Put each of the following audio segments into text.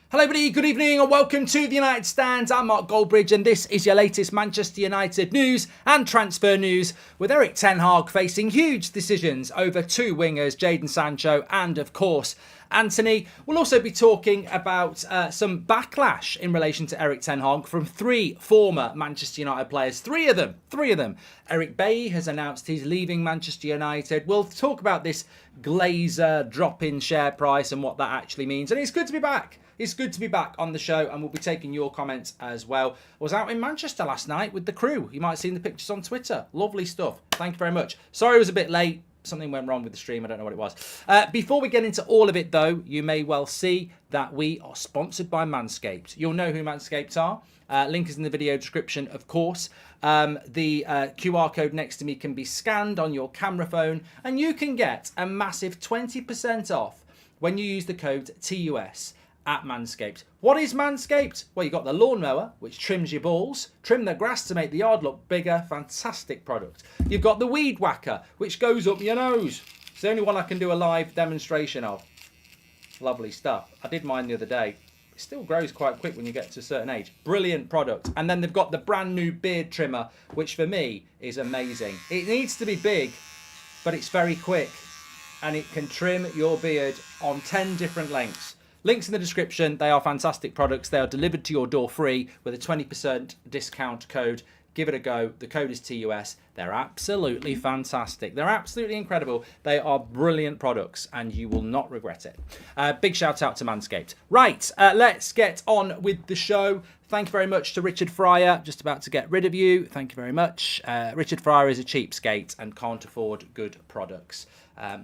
Hello everybody, good evening and welcome to the United Stand. I'm Mark Goldbridge and this is your latest Manchester United news and transfer news, with Erik ten Hag facing huge decisions over two wingers, Jadon Sancho and of course Antony. We'll also be talking about some backlash in relation to Erik ten Hag from three former Manchester United players. Three of them. Eric Bailly has announced he's leaving Manchester United. We'll talk about this Glazer drop in share price and what that actually means. And it's good to be back. It's good to be back on the show, and we'll be taking your comments as well. I was out in Manchester last night with the crew. You might have seen the pictures on Twitter. Lovely stuff. Thank you very much. Sorry it was a bit late. Something went wrong with the stream. I don't know what it was. Before we get into all of it, though, you may well see that we are sponsored by Manscaped. You'll know who Manscaped are. Link is in the video description, of course. The QR code next to me can be scanned on your camera phone, and you can get a massive 20% off when you use the code TUS. At Manscaped. What is Manscaped? Well, you've got the lawnmower, which trims your balls, trim the grass to make the yard look bigger. Fantastic product. You've got the weed whacker, which goes up your nose. It's the only one I can do a live demonstration of. Lovely stuff. I did mine the other day. It still grows quite quick when you get to a certain age. Brilliant product. And then they've got the brand new beard trimmer, which for me is amazing. It needs to be big, but it's very quick. And it can trim your beard on 10 different lengths. Links in the description. They are fantastic products. They are delivered to your door free with a 20% discount code. Give it a go. The code is TUS. They're absolutely fantastic. They're absolutely incredible. They are brilliant products and you will not regret it. Big shout out to Manscaped. Right, let's get on with the show. Thank you very much to Richard Fryer. Just about to get rid of you. Thank you very much. Richard Fryer is a cheapskate and can't afford good products.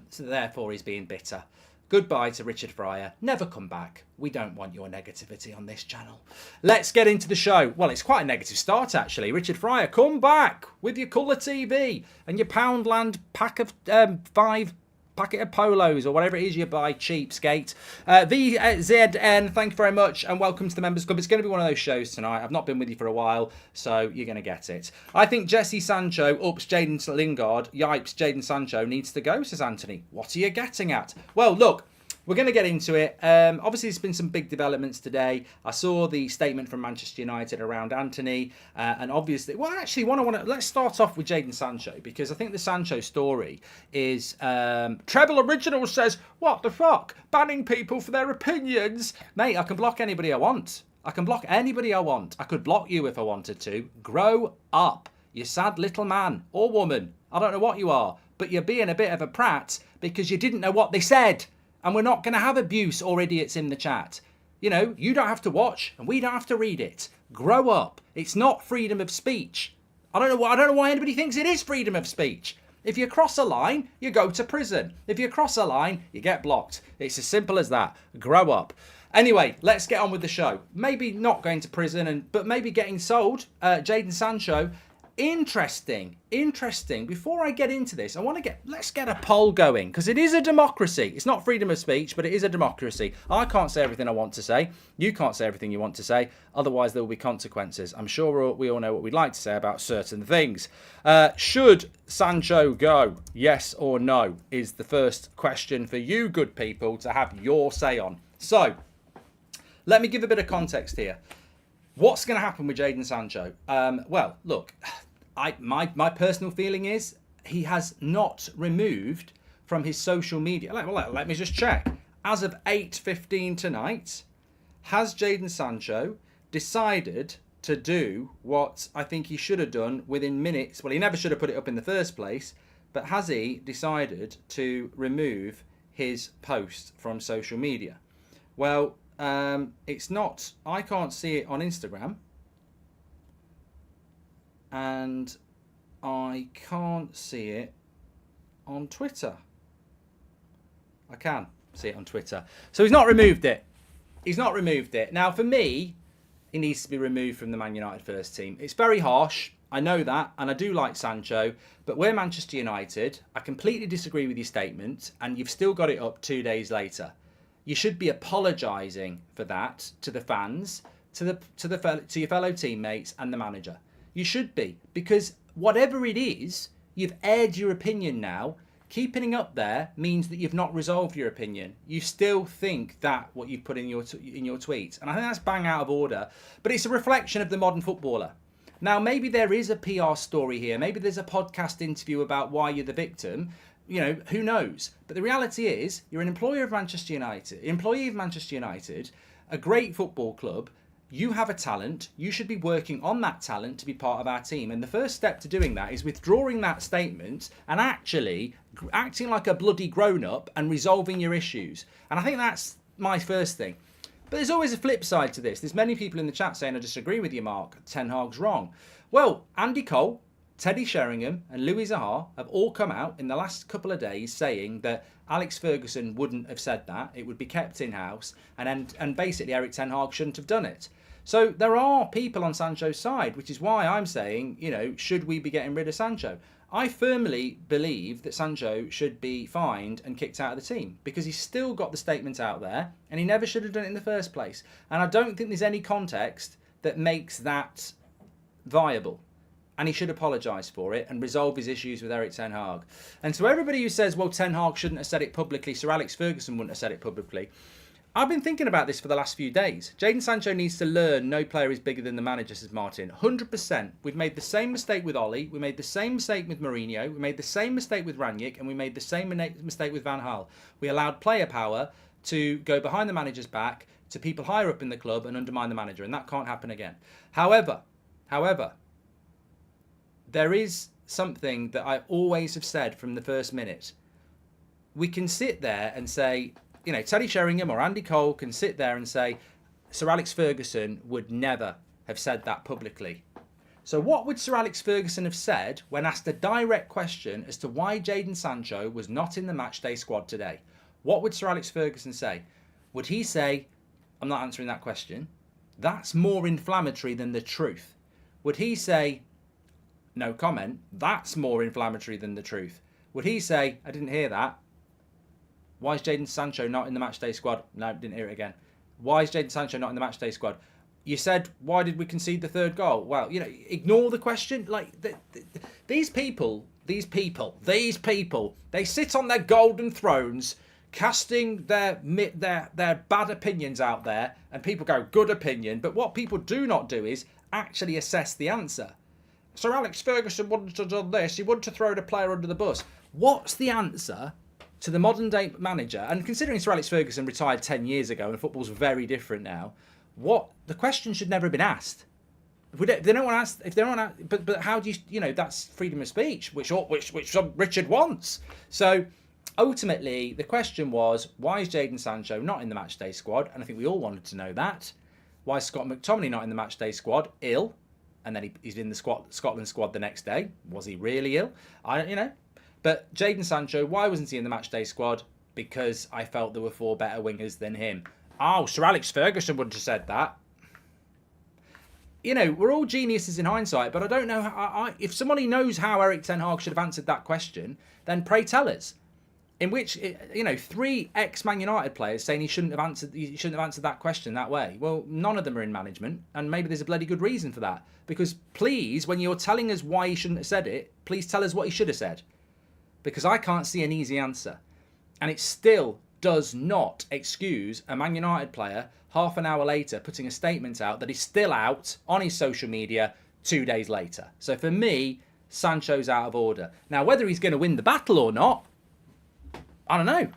So therefore he's being bitter. Goodbye to Richard Fryer. Never come back. We don't want your negativity on this channel. Let's get into the show. Well, it's quite a negative start, actually. Richard Fryer, come back with your colour TV and your Poundland pack of 5 packet of polos or whatever it is you buy, cheapskate. VZN, thank you very much and welcome to the Members Club. It's going to be one of those shows tonight. I've not been with you for a while, so you're going to get it. I think Jesse Sancho ups Jadon Lingard. Yipes, Jadon Sancho needs to go, says Antony. What are you getting at? Well, look, we're going to get into it. Obviously, there's been some big developments today. I saw the statement from Manchester United around Antony. And obviously, well, actually, let's start off with Jadon Sancho, because I think the Sancho story is Treble Original says, what the fuck? Banning people for their opinions. Mate, I can block anybody I want. I can block anybody I want. I could block you if I wanted to. Grow up, you sad little man or woman. I don't know what you are, but you're being a bit of a prat because you didn't know what they said. And we're not going to have abuse or idiots in the chat. You know, you don't have to watch and we don't have to read it. Grow up. It's not freedom of speech. I don't know why anybody thinks it is freedom of speech. If you cross a line, you go to prison. If you cross a line, you get blocked. It's as simple as that. Grow up. Anyway, let's get on with the show. Maybe not going to prison, but maybe getting sold. Jadon Sancho. Interesting. Before I get into this, let's get a poll going, because it is a democracy. It's not freedom of speech, but it is a democracy. I can't say everything I want to say. You can't say everything you want to say. Otherwise, there will be consequences. I'm sure we all know what we'd like to say about certain things. Should Sancho go? Yes or no is the first question for you good people to have your say on. So, let me give a bit of context here. What's going to happen with Jadon Sancho? Well, look, my personal feeling is he has not removed from his social media. Let me just check. As of 8:15 tonight, has Jadon Sancho decided to do what I think he should have done within minutes? Well, he never should have put it up in the first place, but has he decided to remove his post from social media? Well, it's not, I can't see it on Instagram, and I can't see it on Twitter. I can see it on Twitter. So he's not removed it. Now, for me, he needs to be removed from the Man United first team. It's very harsh. I know that, and I do like Sancho, but we're Manchester United. I completely disagree with your statement, and you've still got it up 2 days later. You should be apologising for that to the fans, to your fellow teammates and the manager. You should be, because whatever it is, you've aired your opinion now. keeping it up there means that you've not resolved your opinion. You still think that what you've put in your tweet. And I think that's bang out of order. But it's a reflection of the modern footballer. Now, maybe there is a PR story here. Maybe there's a podcast interview about why you're the victim. You know, who knows? But the reality is, you're an employee of Manchester United, a great football club. You have a talent. You should be working on that talent to be part of our team. And the first step to doing that is withdrawing that statement and actually acting like a bloody grown-up and resolving your issues. And I think that's my first thing. But there's always a flip side to this. There's many people in the chat saying, I disagree with you, Mark. Ten Hag's wrong. Well, Andy Cole, Teddy Sheringham and Louis Zaha have all come out in the last couple of days saying that Alex Ferguson wouldn't have said that. It would be kept in-house. And basically Eric Ten Hag shouldn't have done it. So there are people on Sancho's side, which is why I'm saying, you know, should we be getting rid of Sancho? I firmly believe that Sancho should be fined and kicked out of the team because he's still got the statement out there and he never should have done it in the first place. And I don't think there's any context that makes that viable. And he should apologise for it and resolve his issues with Eric Ten Hag. And so everybody who says, well, Ten Hag shouldn't have said it publicly, Sir Alex Ferguson wouldn't have said it publicly. I've been thinking about this for the last few days. Jadon Sancho needs to learn no player is bigger than the manager, says Martin. 100%. We've made the same mistake with Ollie. We made the same mistake with Mourinho. We made the same mistake with Rangnick. And we made the same mistake with Van Gaal. We allowed player power to go behind the manager's back to people higher up in the club and undermine the manager. And that can't happen again. However, there is something that I always have said from the first minute. We can sit there and say, you know, Teddy Sheringham or Andy Cole can sit there and say, Sir Alex Ferguson would never have said that publicly. So what would Sir Alex Ferguson have said when asked a direct question as to why Jadon Sancho was not in the matchday squad today? What would Sir Alex Ferguson say? Would he say, I'm not answering that question? That's more inflammatory than the truth. Would he say, no comment, that's more inflammatory than the truth? Would he say, I didn't hear that? Why is Jadon Sancho not in the matchday squad? No, didn't hear it again. Why is Jadon Sancho not in the matchday squad? You said, why did we concede the third goal? Well, you know, ignore the question. Like, these people, they sit on their golden thrones, casting their bad opinions out there, and people go, good opinion. But what people do not do is actually assess the answer. Sir Alex Ferguson wouldn't have done this. He wouldn't have thrown a player under the bus. What's the answer to the modern day manager? And considering Sir Alex Ferguson retired 10 years ago and football's very different now, the question should never have been asked. If they don't want to ask, but how do you know, that's freedom of speech, which Richard wants. So ultimately, the question was, why is Jadon Sancho not in the matchday squad? And I think we all wanted to know that. Why is Scott McTominay not in the matchday squad? Ill. And then he's in the Scotland squad the next day. Was he really ill? But Jadon Sancho, why wasn't he in the matchday squad? Because I felt there were 4 better wingers than him. Oh, Sir Alex Ferguson wouldn't have said that. You know, we're all geniuses in hindsight, but I don't know if somebody knows how Eric Ten Hag should have answered that question, then pray tell us. In which, you know, 3 ex-Man United players saying he shouldn't have answered that question that way. Well, none of them are in management, and maybe there's a bloody good reason for that. Because please, when you're telling us why he shouldn't have said it, please tell us what he should have said. Because I can't see an easy answer. And it still does not excuse a Man United player half an hour later putting a statement out that is still out on his social media 2 days later. So for me, Sancho's out of order. Now, whether he's going to win the battle or not, I don't know.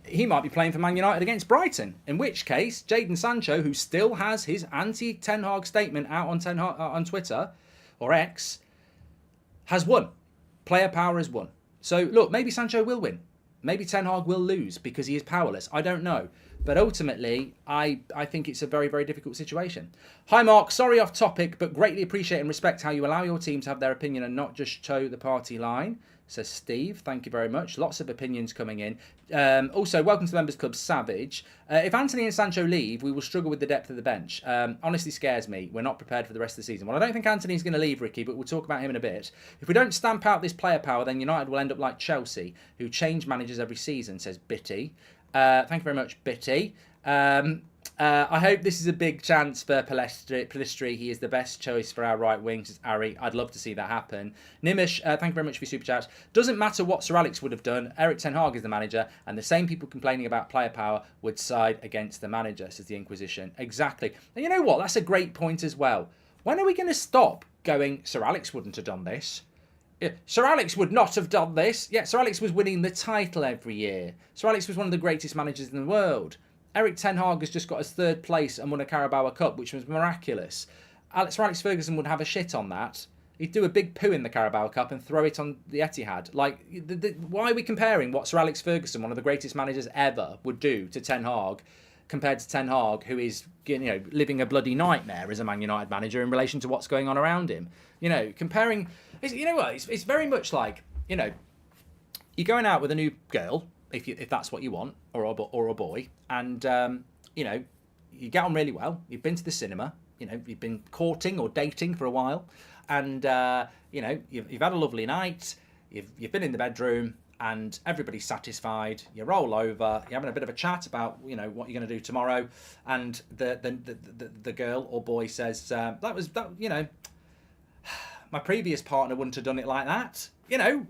He might be playing for Man United against Brighton. In which case, Jadon Sancho, who still has his anti-Ten Hag statement out on Twitter, or X, has won. Player power has won. So, look, maybe Sancho will win. Maybe Ten Hag will lose because he is powerless. I don't know. But ultimately, I think it's a very, very difficult situation. Hi, Mark. Sorry off topic, but greatly appreciate and respect how you allow your team to have their opinion and not just toe the party line, says Steve. Thank you very much. Lots of opinions coming in. Also, welcome to the Members Club, Savage. If Antony and Sancho leave, we will struggle with the depth of the bench. Honestly scares me. We're not prepared for the rest of the season. Well, I don't think Antony's going to leave, Ricky, but we'll talk about him in a bit. If we don't stamp out this player power, then United will end up like Chelsea, who change managers every season, says Bitty. Thank you very much, Bitty. I hope this is a big chance for Pellistri. He is the best choice for our right wing, says Ari. I'd love to see that happen. Nimish, thank you very much for your super chats. Doesn't matter what Sir Alex would have done. Erik ten Hag is the manager, and the same people complaining about player power would side against the manager, says the Inquisition. Exactly. And you know what? That's a great point as well. When are we going to stop going, Sir Alex wouldn't have done this? Sir Alex would not have done this. Yeah, Sir Alex was winning the title every year. Sir Alex was one of the greatest managers in the world. Erik ten Hag has just got his third place and won a Carabao Cup, which was miraculous. Sir Alex Ferguson would have a shit on that. He'd do a big poo in the Carabao Cup and throw it on the Etihad. Like, why are we comparing what Sir Alex Ferguson, one of the greatest managers ever, would do to Ten Hag compared to Ten Hag, who is, you know, living a bloody nightmare as a Man United manager in relation to what's going on around him? You know, comparing, you know what? It's very much like, you know, you're going out with a new girl, if that's what you want, or a boy, and you know, you get on really well. You've been to the cinema, you know, you've been courting or dating for a while, and you know, you've had a lovely night. You've been in the bedroom, and everybody's satisfied. You roll over, you're having a bit of a chat about, you know, what you're going to do tomorrow, and the girl or boy says, you know, my previous partner wouldn't have done it like that. You know,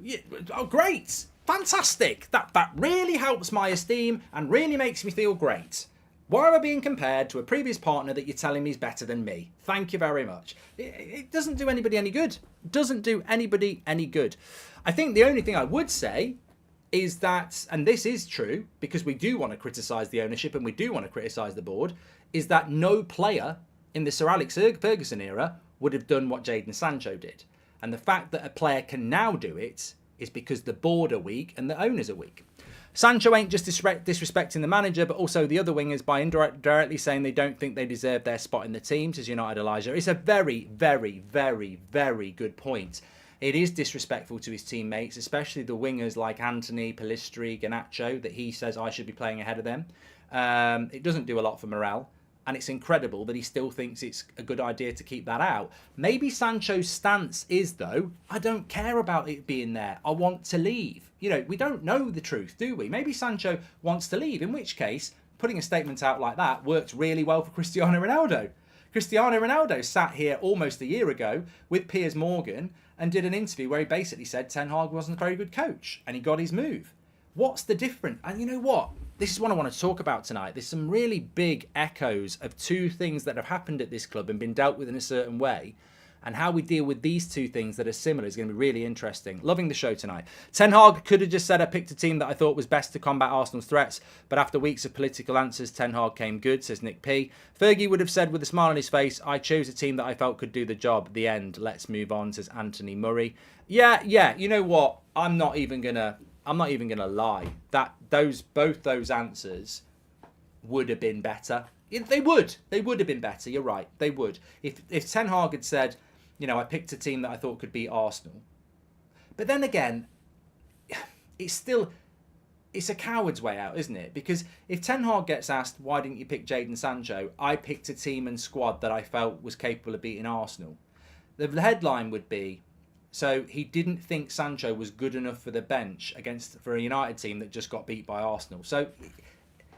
oh great. Fantastic. That really helps my esteem and really makes me feel great. Why am I being compared to a previous partner that you're telling me is better than me? Thank you very much. It doesn't do anybody any good. It doesn't do anybody any good. I think the only thing I would say is that, and this is true because we do want to criticise the ownership and we do want to criticise the board, is that no player in the Sir Alex Ferguson era would have done what Jadon Sancho did. And the fact that a player can now do it is because the board are weak and the owners are weak. Sancho ain't just disrespecting the manager, but also the other wingers by directly saying they don't think they deserve their spot in the team, says United Elijah. It's a very, very, very, very good point. It is disrespectful to his teammates, especially the wingers like Antony, Pellistri, Garnacho, that he says I should be playing ahead of them. It doesn't do a lot for morale. And it's incredible that he still thinks it's a good idea to keep that out. Maybe Sancho's stance is, though, I don't care about it being there. I want to leave. You know, we don't know the truth, do we? Maybe Sancho wants to leave, in which case, putting a statement out like that worked really well for Cristiano Ronaldo. Cristiano Ronaldo sat here almost a year ago with Piers Morgan and did an interview where he basically said Ten Hag wasn't a very good coach and he got his move. What's the difference? And you know what? This is what I want to talk about tonight. There's some really big echoes of two things that have happened at this club and been dealt with in a certain way. And how we deal with these two things that are similar is going to be really interesting. Loving the show tonight. Ten Hag could have just said I picked a team that I thought was best to combat Arsenal's threats. But after weeks of political answers, Ten Hag came good, says Nick P. Fergie would have said with a smile on his face, I chose a team that I felt could do the job. The end. Let's move on, says Anthony Murray. Yeah. You know what? I'm not even gonna lie. Both those answers would have been better. They would have been better. You're right. They would. If Ten Hag had said, you know, I picked a team that I thought could beat Arsenal. But then again, it's a coward's way out, isn't it? Because if Ten Hag gets asked, why didn't you pick Jadon Sancho? I picked a team and squad that I felt was capable of beating Arsenal. The headline would be, so he didn't think Sancho was good enough for the bench for a United team that just got beat by Arsenal. So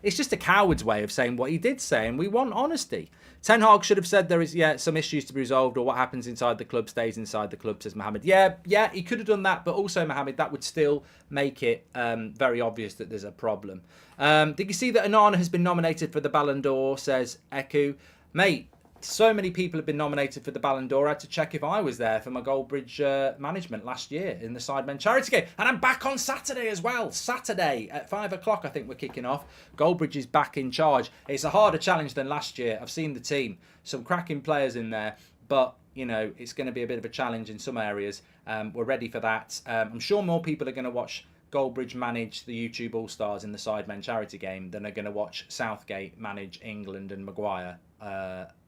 it's just a coward's way of saying what he did say, and we want honesty. Ten Hag should have said there is some issues to be resolved, or what happens inside the club stays inside the club, says Mohammed. Yeah, he could have done that, but also, Mohammed, that would still make it very obvious that there's a problem. Did you see that Onana has been nominated for the Ballon d'Or, says Eku? Mate, so many people have been nominated for the Ballon d'Or. I had to check if I was there for my Goldbridge management last year in the Sidemen charity game. And I'm back on Saturday as well. Saturday at 5 o'clock, I think we're kicking off. Goldbridge is back in charge. It's a harder challenge than last year. I've seen the team. Some cracking players in there. But, you know, it's going to be a bit of a challenge in some areas. We're ready for that. I'm sure more people are going to watch Goldbridge manage the YouTube All-Stars in the Sidemen charity game than are going to watch Southgate manage England and Maguire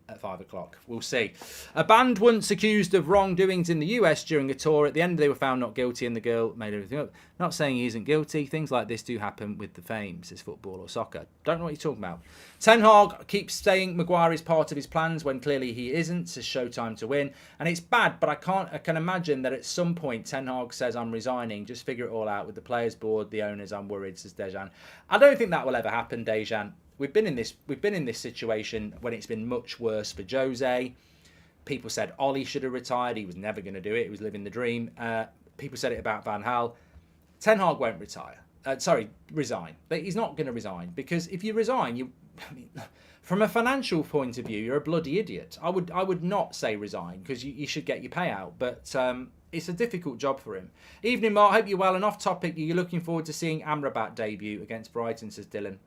at 5 o'clock. We'll see. A band once accused of wrongdoings in the US during a tour. At the end, they were found not guilty and the girl made everything up. Not saying he isn't guilty. Things like this do happen with the fame, says football or soccer. Don't know what you're talking about. Ten Hag keeps saying Maguire is part of his plans when clearly he isn't, says Showtime to win. And it's bad, but I can imagine that at some point Ten Hag says I'm resigning. Just figure it all out with the players board, the owners. I'm worried, says Dejan. I don't think that will ever happen, Dejan. we've been in this situation when it's been much worse for Jose. People said Ollie should have retired. He was never going to do it. He was living the dream. People said it about Van Gaal. Ten Hag won't resign. But he's not going to resign, because if you resign, from a financial point of view, you're a bloody idiot. I would not say resign, because you should get your payout. But it's a difficult job for him. Evening, Mark. Hope you're well. And off topic, you're looking forward to seeing Amrabat debut against Brighton, says Dylan.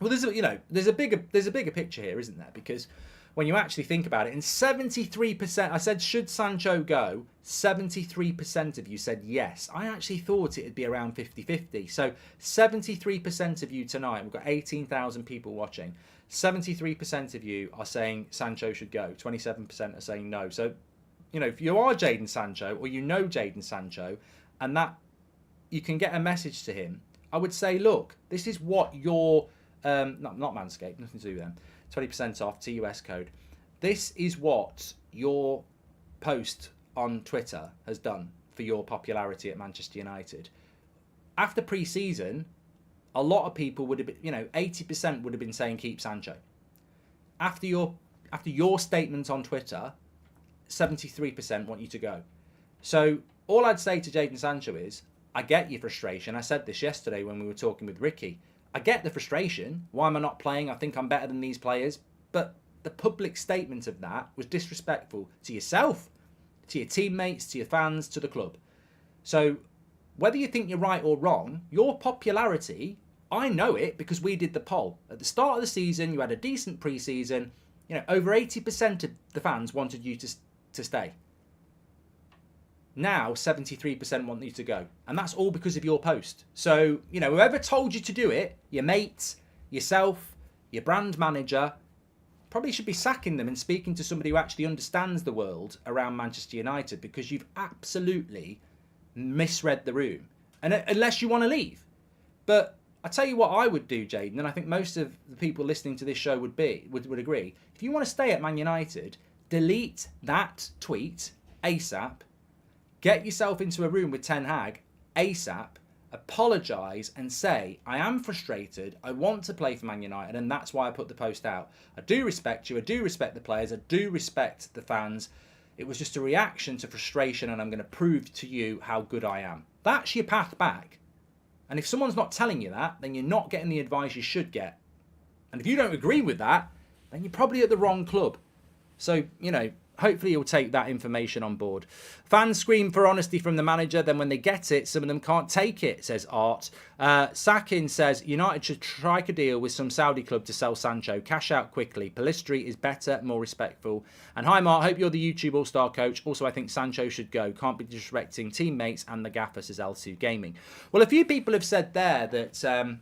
Well, there's a bigger picture here, isn't there? Because when you actually think about it, and 73%, I said, should Sancho go? 73% of you said yes. I actually thought it'd be around 50-50. So 73% of you tonight, we've got 18,000 people watching. 73% of you are saying Sancho should go. 27% are saying no. So, if you are Jadon Sancho, or Jadon Sancho, and that you can get a message to him, I would say, look, this is what your, not Manscaped, nothing to do with them. 20% off, TUS code. This is what your post on Twitter has done for your popularity at Manchester United. After pre-season, a lot of people would have been, 80% would have been saying keep Sancho. After your statement on Twitter, 73% want you to go. So all I'd say to Jadon Sancho is, I get your frustration. I said this yesterday when we were talking with Ricky. I get the frustration. Why am I not playing? I think I'm better than these players. But the public statement of that was disrespectful to yourself, to your teammates, to your fans, to the club. So whether you think you're right or wrong, your popularity, I know it because we did the poll. At the start of the season, you had a decent pre-season. Over 80% of the fans wanted you to stay. Now, 73% want you to go. And that's all because of your post. So, whoever told you to do it, your mates, yourself, your brand manager, probably should be sacking them and speaking to somebody who actually understands the world around Manchester United, because you've absolutely misread the room. And unless you want to leave. But I tell you what I would do, Jadon, and I think most of the people listening to this show would agree. If you want to stay at Man United, delete that tweet ASAP. Get yourself into a room with Ten Hag ASAP, apologise and say, I am frustrated, I want to play for Man United, and that's why I put the post out. I do respect you, I do respect the players, I do respect the fans. It was just a reaction to frustration, and I'm going to prove to you how good I am. That's your path back. And if someone's not telling you that, then you're not getting the advice you should get. And if you don't agree with that, then you're probably at the wrong club. So, hopefully you'll take that information on board. Fans scream for honesty from the manager, then when they get it, some of them can't take it, says Art. Sakin says, United should strike a deal with some Saudi club to sell Sancho. Cash out quickly. Pellistri is better, more respectful. And hi, Mark. Hope you're the YouTube All-Star coach. Also, I think Sancho should go. Can't be disrespecting teammates and the gaffer, says L2 Gaming. Well, a few people have said there that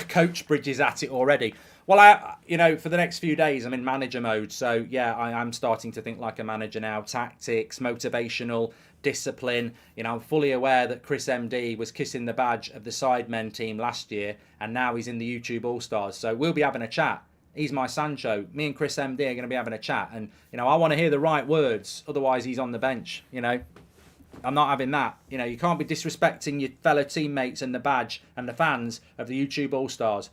Coach Bridge is at it already. Well, for the next few days, I'm in manager mode. So, yeah, I am starting to think like a manager now. Tactics, motivational, discipline. I'm fully aware that Chris MD was kissing the badge of the Sidemen team last year, and now he's in the YouTube All-Stars. So we'll be having a chat. He's my Sancho. Me and Chris MD are going to be having a chat. And, I want to hear the right words. Otherwise, he's on the bench, I'm not having that. You can't be disrespecting your fellow teammates and the badge and the fans of the YouTube All-Stars.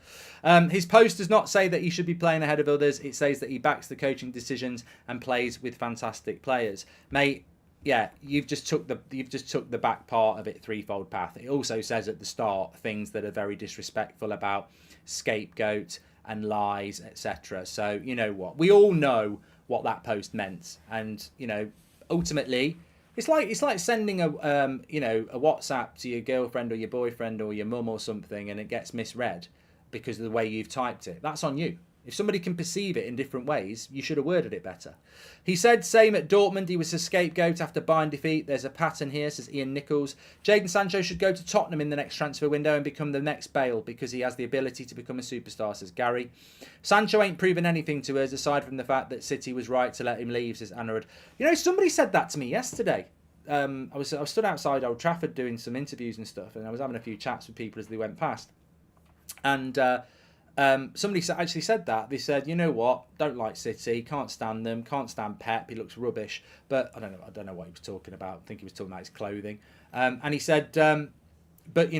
His post does not say that he should be playing ahead of others. It says that he backs the coaching decisions and plays with fantastic players. Mate, yeah, you've just took the back part of it, threefold path. It also says at the start things that are very disrespectful about scapegoat and lies, etc. So, you know what? We all know what that post meant. And, ultimately, It's like sending a WhatsApp to your girlfriend or your boyfriend or your mum or something, and it gets misread because of the way you've typed it. That's on you. If somebody can perceive it in different ways, you should have worded it better. He said same at Dortmund. He was a scapegoat after Bayern defeat. There's a pattern here, says Ian Nichols. Jadon Sancho should go to Tottenham in the next transfer window and become the next Bale because he has the ability to become a superstar, says Gary. Sancho ain't proven anything to us aside from the fact that City was right to let him leave, says Anurad. Somebody said that to me yesterday. I was stood outside Old Trafford doing some interviews and stuff, and I was having a few chats with people as they went past. And somebody actually said that. They said, you know what, don't like City, can't stand them, can't stand Pep, he looks rubbish. But I don't know what he was talking about. I think he was talking about his clothing. And he said, but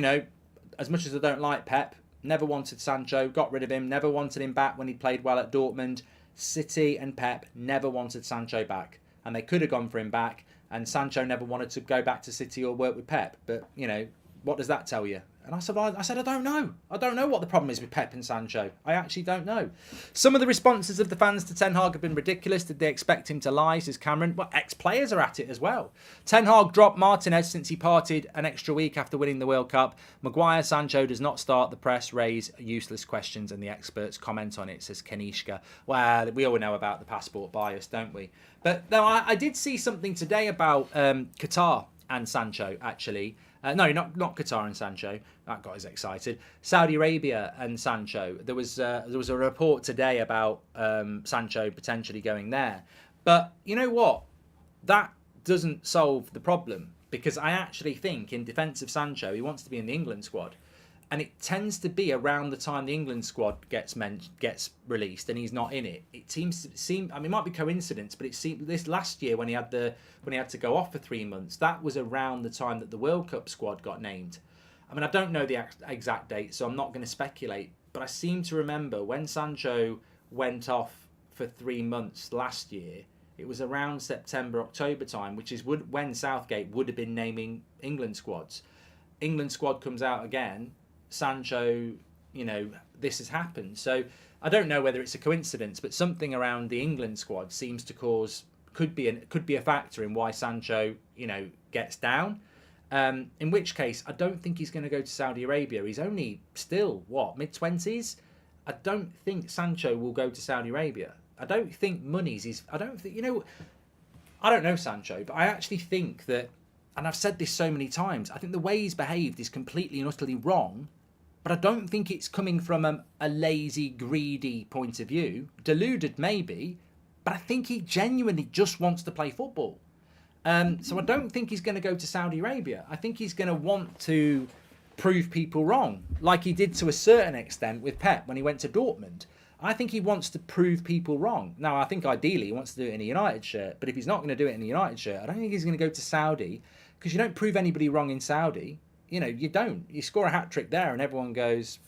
as much as I don't like Pep, never wanted Sancho, got rid of him, never wanted him back when he played well at Dortmund. City and Pep never wanted Sancho back, and they could have gone for him back, and Sancho never wanted to go back to City or work with Pep. But, you know, what does that tell you? And I said, I don't know. I don't know what the problem is with Pep and Sancho. I actually don't know. Some of the responses of the fans to Ten Hag have been ridiculous. Did they expect him to lie, says Cameron? Well, ex-players are at it as well. Ten Hag dropped Martinez since he parted an extra week after winning the World Cup. Maguire, Sancho does not start. The press raise useless questions and the experts comment on it, says Kanishka. Well, we all know about the passport bias, don't we? But no, I did see something today about Qatar and Sancho, actually. No, not Qatar and Sancho. That got us excited. Saudi Arabia and Sancho. There was a report today about Sancho potentially going there. But you know what? That doesn't solve the problem, because I actually think, in defence of Sancho, he wants to be in the England squad. And it tends to be around the time the England squad gets released and he's not in it. It seems I mean, it might be coincidence, but it seemed this last year when he had to go off for 3 months, that was around the time that the World Cup squad got named. I mean, I don't know the exact date, so I'm not going to speculate. But I seem to remember when Sancho went off for 3 months last year, it was around September, October time, which is when Southgate would have been naming England squads. England squad comes out again. Sancho, you know, this has happened. So I don't know whether it's a coincidence, but something around the England squad seems to could be a factor in why Sancho, you know, gets down. In which case, I don't think he's going to go to Saudi Arabia. He's only still, mid-20s? I don't think Sancho will go to Saudi Arabia. I don't think I don't know Sancho, but I actually think that, and I've said this so many times, I think the way he's behaved is completely and utterly wrong. But I don't think it's coming from a lazy, greedy point of view. Deluded, maybe. But I think he genuinely just wants to play football. So I don't think he's going to go to Saudi Arabia. I think he's going to want to prove people wrong, like he did to a certain extent with Pep when he went to Dortmund. I think he wants to prove people wrong. Now, I think ideally he wants to do it in a United shirt. But if he's not going to do it in a United shirt, I don't think he's going to go to Saudi, because you don't prove anybody wrong in Saudi. You know, you don't. You score a hat-trick there and everyone goes.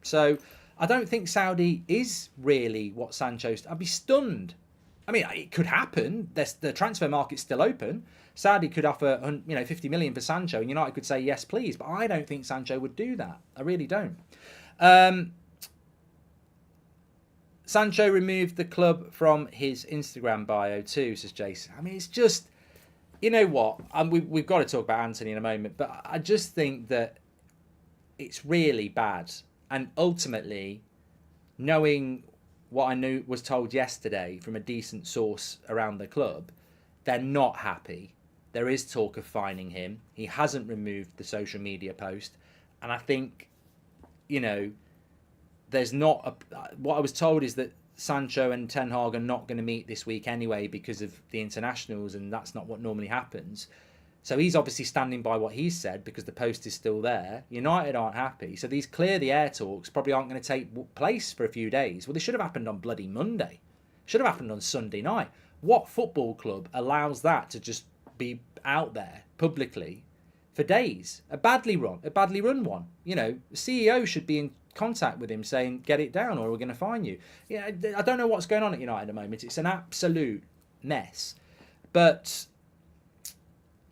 So I don't think Saudi is really what Sancho's. I'd be stunned. I mean, it could happen. The transfer market's still open. Saudi could offer 50 million for Sancho and United could say, yes, please. But I don't think Sancho would do that. I really don't. Sancho removed the club from his Instagram bio too, says Jason. I mean, it's just... You know what? We've got to talk about Antony in a moment, but I just think that it's really bad. And ultimately, knowing what I was told yesterday from a decent source around the club, they're not happy. There is talk of fining him. He hasn't removed the social media post. And I think, you know, there's not... what I was told is that Sancho and Ten Hag are not going to meet this week anyway because of the internationals, and that's not what normally happens. So he's obviously standing by what he's said because the post is still there. United aren't happy. So these clear the air talks probably aren't going to take place for a few days. Well, they should have happened on bloody Monday. Should have happened on Sunday night. What football club allows that to just be out there publicly for days? A badly run one. You know, the CEO should be in contact with him saying, get it down or we're going to fine you. Yeah, I don't know what's going on at United at the moment. It's an absolute mess. But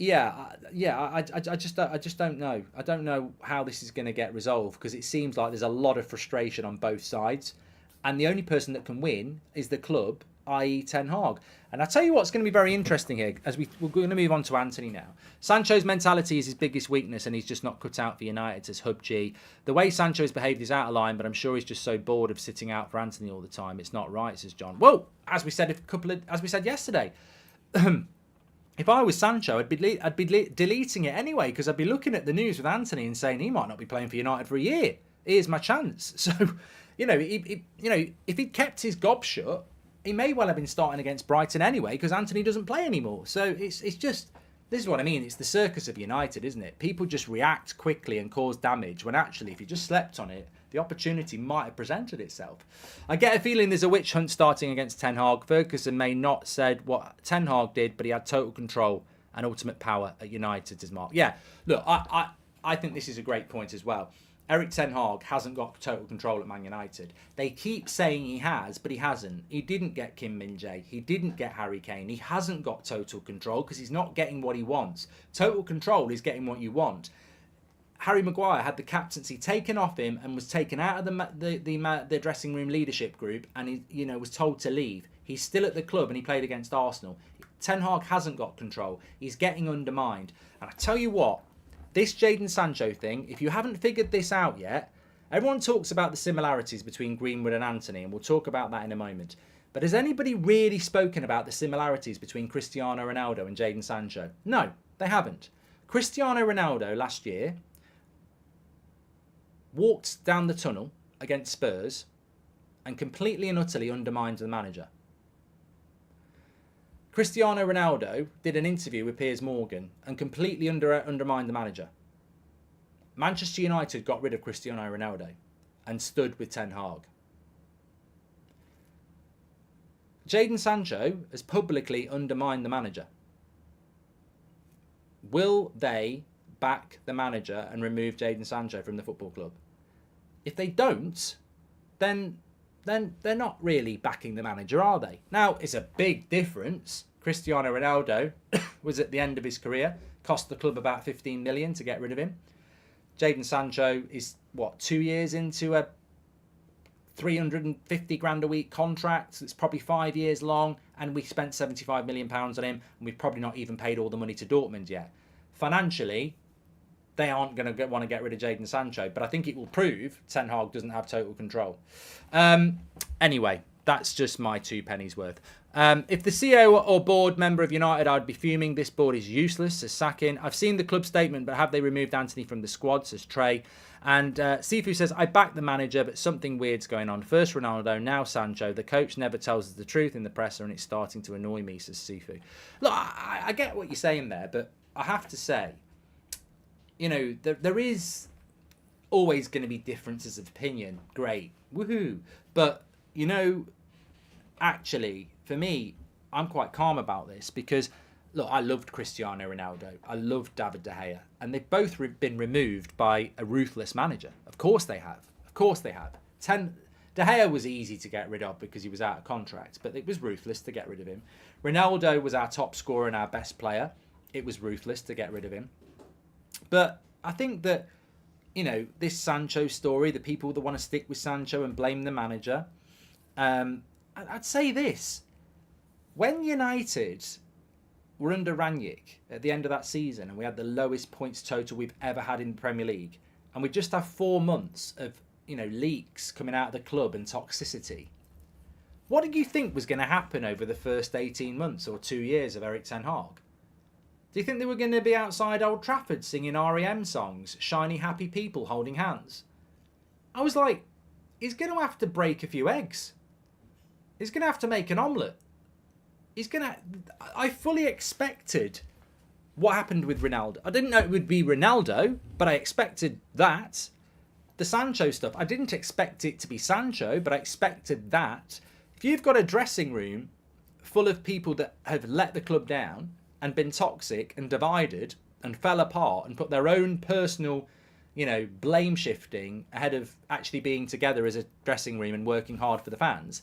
I just don't know. I don't know how this is going to get resolved, because it seems like there's a lot of frustration on both sides, and the only person that can win is the club, i.e. Ten Hag. And I tell you what's going to be very interesting here, as we're going to move on to Antony now. Sancho's mentality is his biggest weakness, and he's just not cut out for United, says Hub G. The way Sancho's behaved is out of line, but I'm sure he's just so bored of sitting out for Antony all the time. It's not right, says John. Well, as we said yesterday, if I was Sancho, I'd be deleting it anyway, because I'd be looking at the news with Antony and saying he might not be playing for United for a year. Here's my chance. So, if he'd kept his gob shut, he may well have been starting against Brighton anyway, because Antony doesn't play anymore. So it's just, this is what I mean. It's the circus of United, isn't it? People just react quickly and cause damage, when actually, if you just slept on it, the opportunity might have presented itself. I get a feeling there's a witch hunt starting against Ten Hag. Ferguson may not said what Ten Hag did, but he had total control and ultimate power at United, as Mark. Yeah, look, I think this is a great point as well. Erik Ten Hag hasn't got total control at Man United. They keep saying he has, but he hasn't. He didn't get Kim Min-jae. He didn't get Harry Kane. He hasn't got total control because he's not getting what he wants. Total control is getting what you want. Harry Maguire had the captaincy taken off him and was taken out of the dressing room leadership group, and he was told to leave. He's still at the club and he played against Arsenal. Ten Hag hasn't got control. He's getting undermined. And I tell you what, this Jadon Sancho thing, if you haven't figured this out yet, everyone talks about the similarities between Greenwood and Antony, and we'll talk about that in a moment. But has anybody really spoken about the similarities between Cristiano Ronaldo and Jadon Sancho? No, they haven't. Cristiano Ronaldo last year walked down the tunnel against Spurs and completely and utterly undermined the manager. Cristiano Ronaldo did an interview with Piers Morgan and completely undermined the manager. Manchester United got rid of Cristiano Ronaldo and stood with Ten Hag. Jadon Sancho has publicly undermined the manager. Will they back the manager and remove Jadon Sancho from the football club? If they don't, then they're not really backing the manager, are they? Now, it's a big difference. Cristiano Ronaldo was at the end of his career, cost the club about 15 million to get rid of him. Jadon Sancho is, 2 years into a 350 grand a week contract. It's probably 5 years long, and we spent 75 million pounds on him, and we've probably not even paid all the money to Dortmund yet. Financially, they aren't going to want to get rid of Jadon Sancho, but I think it will prove Ten Hag doesn't have total control. Anyway, that's just my 2 pennies worth. If the CEO or board member of United, I'd be fuming. This board is useless, says Sacking. I've seen the club statement, but have they removed Antony from the squad, says Trey. And Sifu says, I back the manager, but something weird's going on. First Ronaldo, now Sancho. The coach never tells us the truth in the presser, and it's starting to annoy me, says Sifu. Look, I get what you're saying there, but I have to say, there is always going to be differences of opinion. Great. Woohoo. But, actually, for me, I'm quite calm about this because, look, I loved Cristiano Ronaldo. I loved David De Gea. And they've both been removed by a ruthless manager. Of course they have. Of course they have. De Gea was easy to get rid of because he was out of contract, but it was ruthless to get rid of him. Ronaldo was our top scorer and our best player. It was ruthless to get rid of him. But I think that, this Sancho story, the people that want to stick with Sancho and blame the manager, I'd say this. When United were under Rangnick at the end of that season and we had the lowest points total we've ever had in the Premier League, and we just have 4 months of, leaks coming out of the club and toxicity, what did you think was going to happen over the first 18 months or 2 years of Erik Ten Hag? Do you think they were going to be outside Old Trafford singing REM songs, shiny happy people holding hands? I was like, he's going to have to break a few eggs. He's going to have to make an omelette. I fully expected what happened with Ronaldo. I didn't know it would be Ronaldo, but I expected that. The Sancho stuff, I didn't expect it to be Sancho, but I expected that. If you've got a dressing room full of people that have let the club down and been toxic and divided and fell apart and put their own personal, blame shifting ahead of actually being together as a dressing room and working hard for the fans,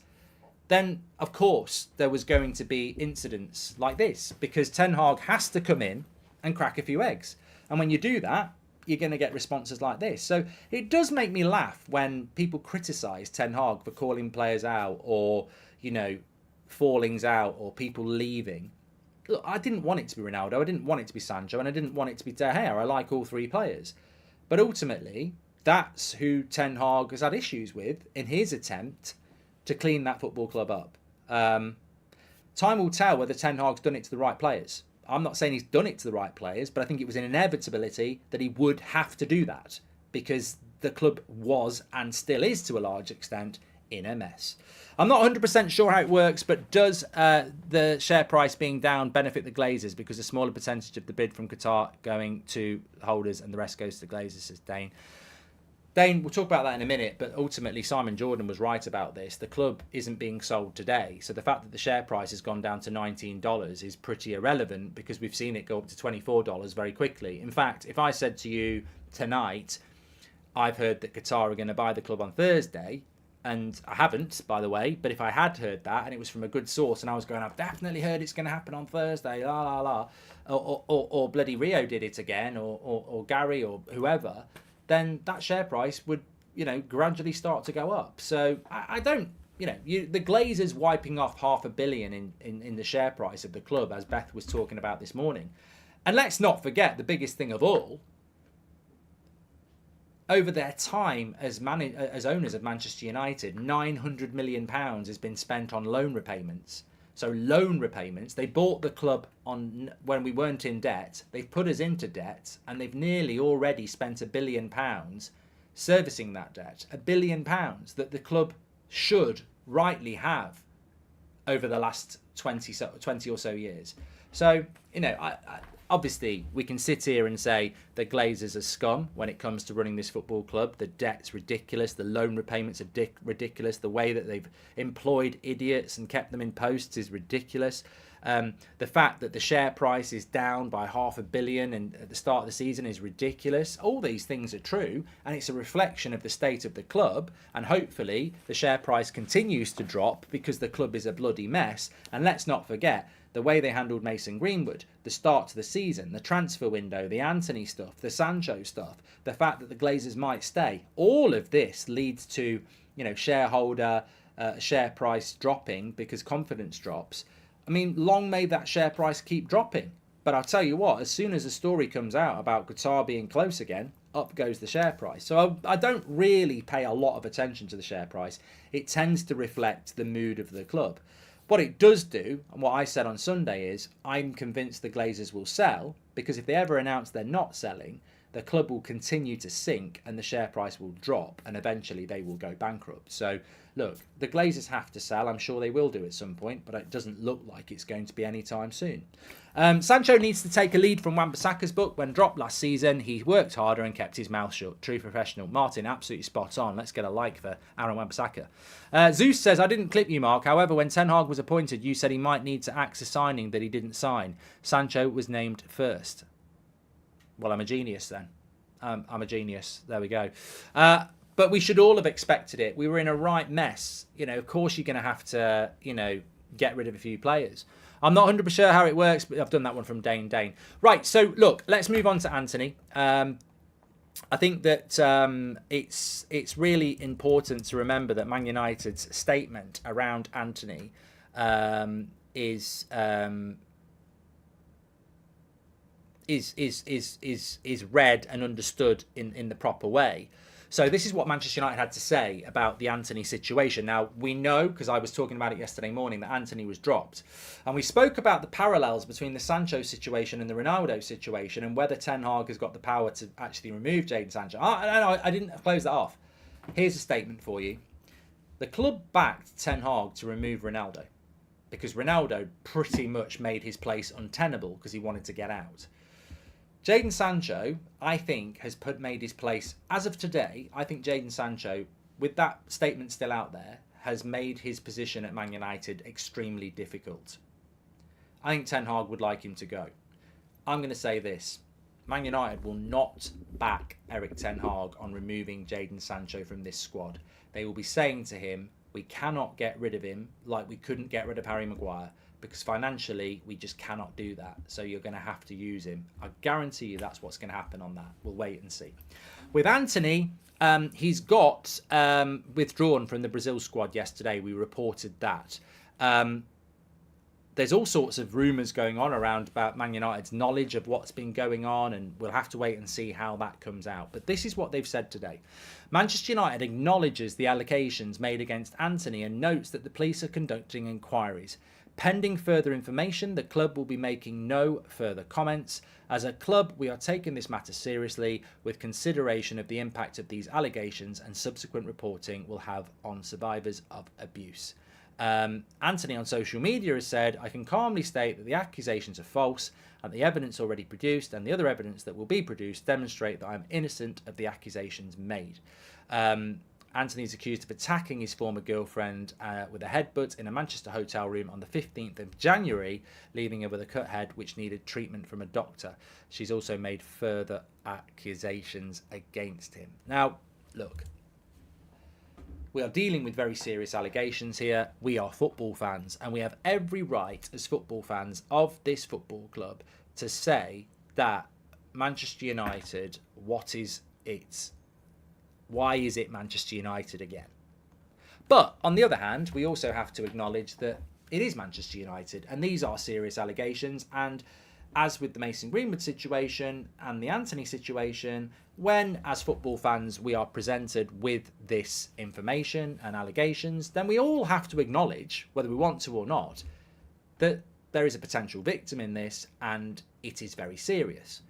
then of course there was going to be incidents like this because Ten Hag has to come in and crack a few eggs. And when you do that, you're going to get responses like this. So it does make me laugh when people criticise Ten Hag for calling players out or, fallings out or people leaving. Look, I didn't want it to be Ronaldo, I didn't want it to be Sancho, and I didn't want it to be De Gea. I like all 3 players. But ultimately, that's who Ten Hag has had issues with in his attempt to clean that football club up. Time will tell whether Ten Hag's done it to the right players. I'm not saying he's done it to the right players, but I think it was an inevitability that he would have to do that because the club was and still is to a large extent in a mess. I'm not 100% sure how it works, but does the share price being down benefit the Glazers because a smaller percentage of the bid from Qatar going to holders and the rest goes to the Glazers, says Dane. Dane, we'll talk about that in a minute, but ultimately Simon Jordan was right about this. The club isn't being sold today, so the fact that the share price has gone down to $19 is pretty irrelevant because we've seen it go up to $24 very quickly. In fact, if I said to you tonight, I've heard that Qatar are going to buy the club on Thursday, and I haven't, by the way, but if I had heard that and it was from a good source and I was going, I've definitely heard it's going to happen on Thursday, la la la, or bloody Rio did it again, or Gary or whoever, then that share price would, gradually start to go up. So I don't, the Glazers wiping off $500 million in the share price of the club, as Beth was talking about this morning. And let's not forget the biggest thing of all, over their time as owners of Manchester United, £900 million has been spent on loan repayments. So loan repayments, they bought the club on when we weren't in debt. They've put us into debt, and they've nearly already spent £1 billion servicing that debt. £1 billion that the club should rightly have over the last 20 or so years. So, obviously, we can sit here and say the Glazers are scum when it comes to running this football club. The debt's ridiculous. The loan repayments are ridiculous. The way that they've employed idiots and kept them in posts is ridiculous. The fact that the share price is down by $500 million and at the start of the season is ridiculous. All these things are true, and it's a reflection of the state of the club. And hopefully the share price continues to drop because the club is a bloody mess. And let's not forget the way they handled Mason Greenwood, the start to the season, the transfer window, the Antony stuff, the Sancho stuff, the fact that the Glazers might stay. All of this leads to, shareholder share price dropping because confidence drops. I mean, long may that share price keep dropping. But I'll tell you what, as soon as a story comes out about Qatar being close again, up goes the share price. So I don't really pay a lot of attention to the share price. It tends to reflect the mood of the club. What it does do, and what I said on Sunday is, I'm convinced the Glazers will sell, because if they ever announce they're not selling, the club will continue to sink and the share price will drop, and eventually they will go bankrupt. So, look, the Glazers have to sell. I'm sure they will do at some point, but it doesn't look like it's going to be anytime soon. Sancho needs to take a lead from Wan-Bissaka's book. When dropped last season, he worked harder and kept his mouth shut. True professional. Martin, absolutely spot on. Let's get a like for Aaron Wan-Bissaka. Zeus says, I didn't clip you, Mark. However, when Ten Hag was appointed, you said he might need to axe a signing that he didn't sign. Sancho was named first. Well, I'm a genius then. I'm a genius. There we go. But we should all have expected it. We were in a right mess. Of course you're going to have to, get rid of a few players. I'm not 100% sure how it works, but I've done that one from Dane. Right, so look, let's move on to Antony. I think that it's really important to remember that Man United's statement around Antony is read and understood in the proper way. So this is what Manchester United had to say about the Antony situation. Now, we know, because I was talking about it yesterday morning, that Antony was dropped. And we spoke about the parallels between the Sancho situation and the Ronaldo situation, and whether Ten Hag has got the power to actually remove Jadon Sancho. I didn't close that off. Here's a statement for you. The club backed Ten Hag to remove Ronaldo, because Ronaldo pretty much made his place untenable because he wanted to get out. Jadon Sancho, I think, has made his place, as of today, I think Jadon Sancho, with that statement still out there, has made his position at Man United extremely difficult. I think Ten Hag would like him to go. I'm going to say this. Man United will not back Eric Ten Hag on removing Jadon Sancho from this squad. They will be saying to him, we cannot get rid of him like we couldn't get rid of Harry Maguire. Because financially, we just cannot do that. So you're going to have to use him. I guarantee you that's what's going to happen on that. We'll wait and see. With Antony, he's got withdrawn from the Brazil squad yesterday. We reported that. There's all sorts of rumours going on around about Man United's knowledge of what's been going on, and we'll have to wait and see how that comes out. But this is what they've said today. Manchester United acknowledges the allegations made against Antony and notes that the police are conducting inquiries. Pending further information, the club will be making no further comments. As a club, we are taking this matter seriously with consideration of the impact of these allegations and subsequent reporting will have on survivors of abuse. Antony on social media has said, I can calmly state that the accusations are false and the evidence already produced and the other evidence that will be produced demonstrate that I am innocent of the accusations made. Antony is accused of attacking his former girlfriend with a headbutt in a Manchester hotel room on the 15th of January, leaving her with a cut head which needed treatment from a doctor. She's also made further accusations against him. Now, look, we are dealing with very serious allegations here. We are football fans, and we have every right as football fans of this football club to say that Manchester United, what is it? Why is it Manchester United again? But on the other hand, we also have to acknowledge that it is Manchester United, and these are serious allegations. And as with the Mason Greenwood situation and the Antony situation, when, as football fans, we are presented with this information and allegations, then we all have to acknowledge, whether we want to or not, that there is a potential victim in this, and it is very serious.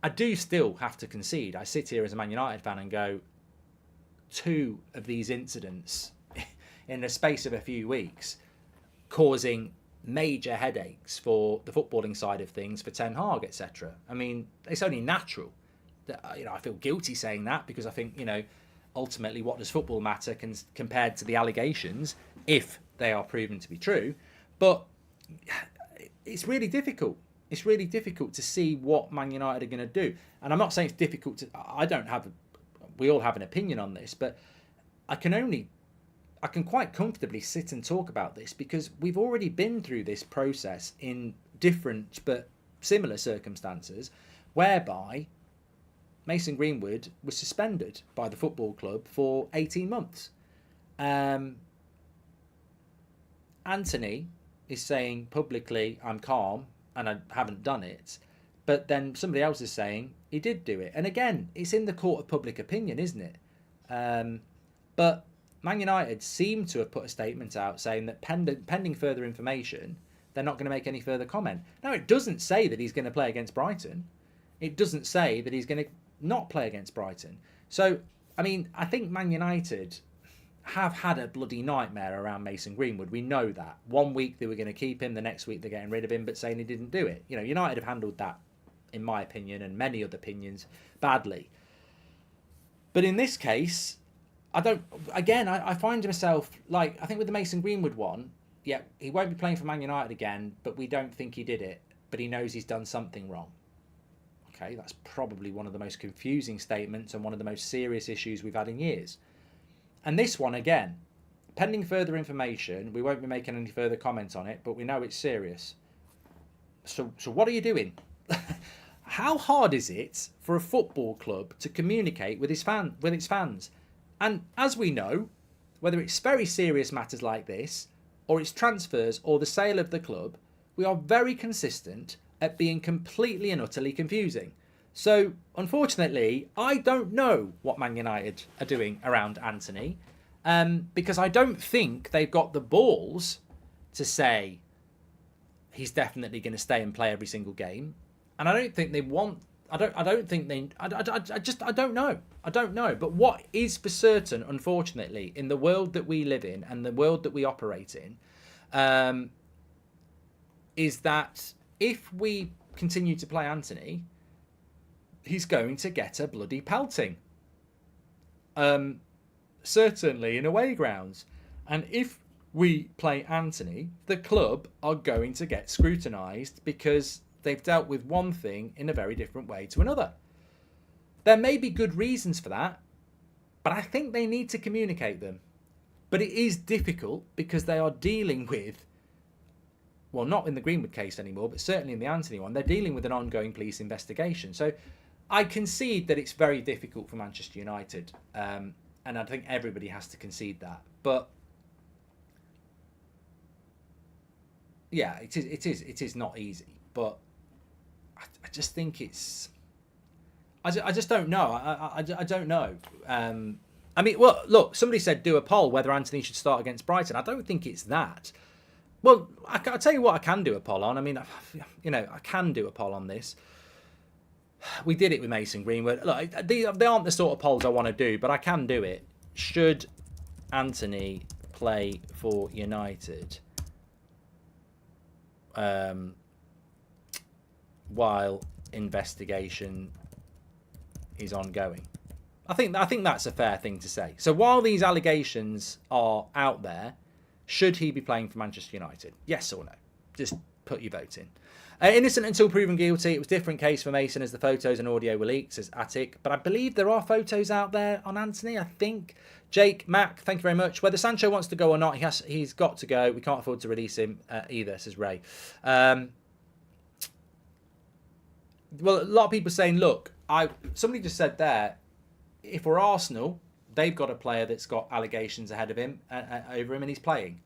I do still have to concede. I sit here as a Man United fan and go, 2 of these incidents in the space of a few weeks causing major headaches for the footballing side of things, for Ten Hag, etc. I mean, it's only natural that, I feel guilty saying that, because I think, ultimately, what does football matter compared to the allegations, if they are proven to be true? But it's really difficult. It's really difficult to see what Man United are going to do. And I'm not saying it's difficult to... we all have an opinion on this, but I can quite comfortably sit and talk about this, because we've already been through this process in different but similar circumstances, whereby Mason Greenwood was suspended by the football club for 18 months. Antony is saying publicly, I'm calm and I haven't done it. But then somebody else is saying he did do it. And again, it's in the court of public opinion, isn't it? But Man United seem to have put a statement out saying that pending further information, they're not going to make any further comment. Now, it doesn't say that he's going to play against Brighton. It doesn't say that he's going to not play against Brighton. So, I mean, I think Man United have had a bloody nightmare around Mason Greenwood. We know that. One week they were going to keep him, the next week they're getting rid of him, but saying he didn't do it. United have handled that, in my opinion, and many other opinions, badly. But in this case, I find myself, I think with the Mason Greenwood one, yeah, he won't be playing for Man United again, but we don't think he did it, but he knows he's done something wrong. Okay, that's probably one of the most confusing statements and one of the most serious issues we've had in years. And this one, again, pending further information, we won't be making any further comment on it, but we know it's serious. So what are you doing? How hard is it for a football club to communicate with its fans? And as we know, whether it's very serious matters like this, or it's transfers or the sale of the club, we are very consistent at being completely and utterly confusing. So, unfortunately, I don't know what Man United are doing around Antony, because I don't think they've got the balls to say he's definitely going to stay and play every single game, and I don't think they want. I don't know. I don't know. But what is for certain, unfortunately, in the world that we live in and the world that we operate in, is that if we continue to play Antony, he's going to get a bloody pelting. Certainly in away grounds. And if we play Antony, the club are going to get scrutinised because they've dealt with one thing in a very different way to another. There may be good reasons for that, but I think they need to communicate them. But it is difficult because they are dealing with, well, not in the Greenwood case anymore, but certainly in the Antony one, they're dealing with an ongoing police investigation. So I concede that it's very difficult for Manchester United, and I think everybody has to concede that. But yeah, it is not easy. But I just think it's, I just don't know. I don't know. I mean, well, look, somebody said do a poll whether Antony should start against Brighton. I don't think it's that. Well, I'll tell you what I can do a poll on. I mean, I can do a poll on this. We did it with Mason Greenwood. Look, they aren't the sort of polls I want to do, but I can do it. Should Antony play for United while investigation is ongoing? I think that's a fair thing to say. So while these allegations are out there, should he be playing for Manchester United? Yes or no? Just put your vote in. Innocent until proven guilty. It was a different case for Mason as the photos and audio were leaked, says Attic. But I believe there are photos out there on Antony, I think. Jake, Mac, thank you very much. Whether Sancho wants to go or not, he's got to go. We can't afford to release him either, says Ray. Well, a lot of people saying, look, somebody just said there, if we're Arsenal, they've got a player that's got allegations ahead of him, over him, and he's playing.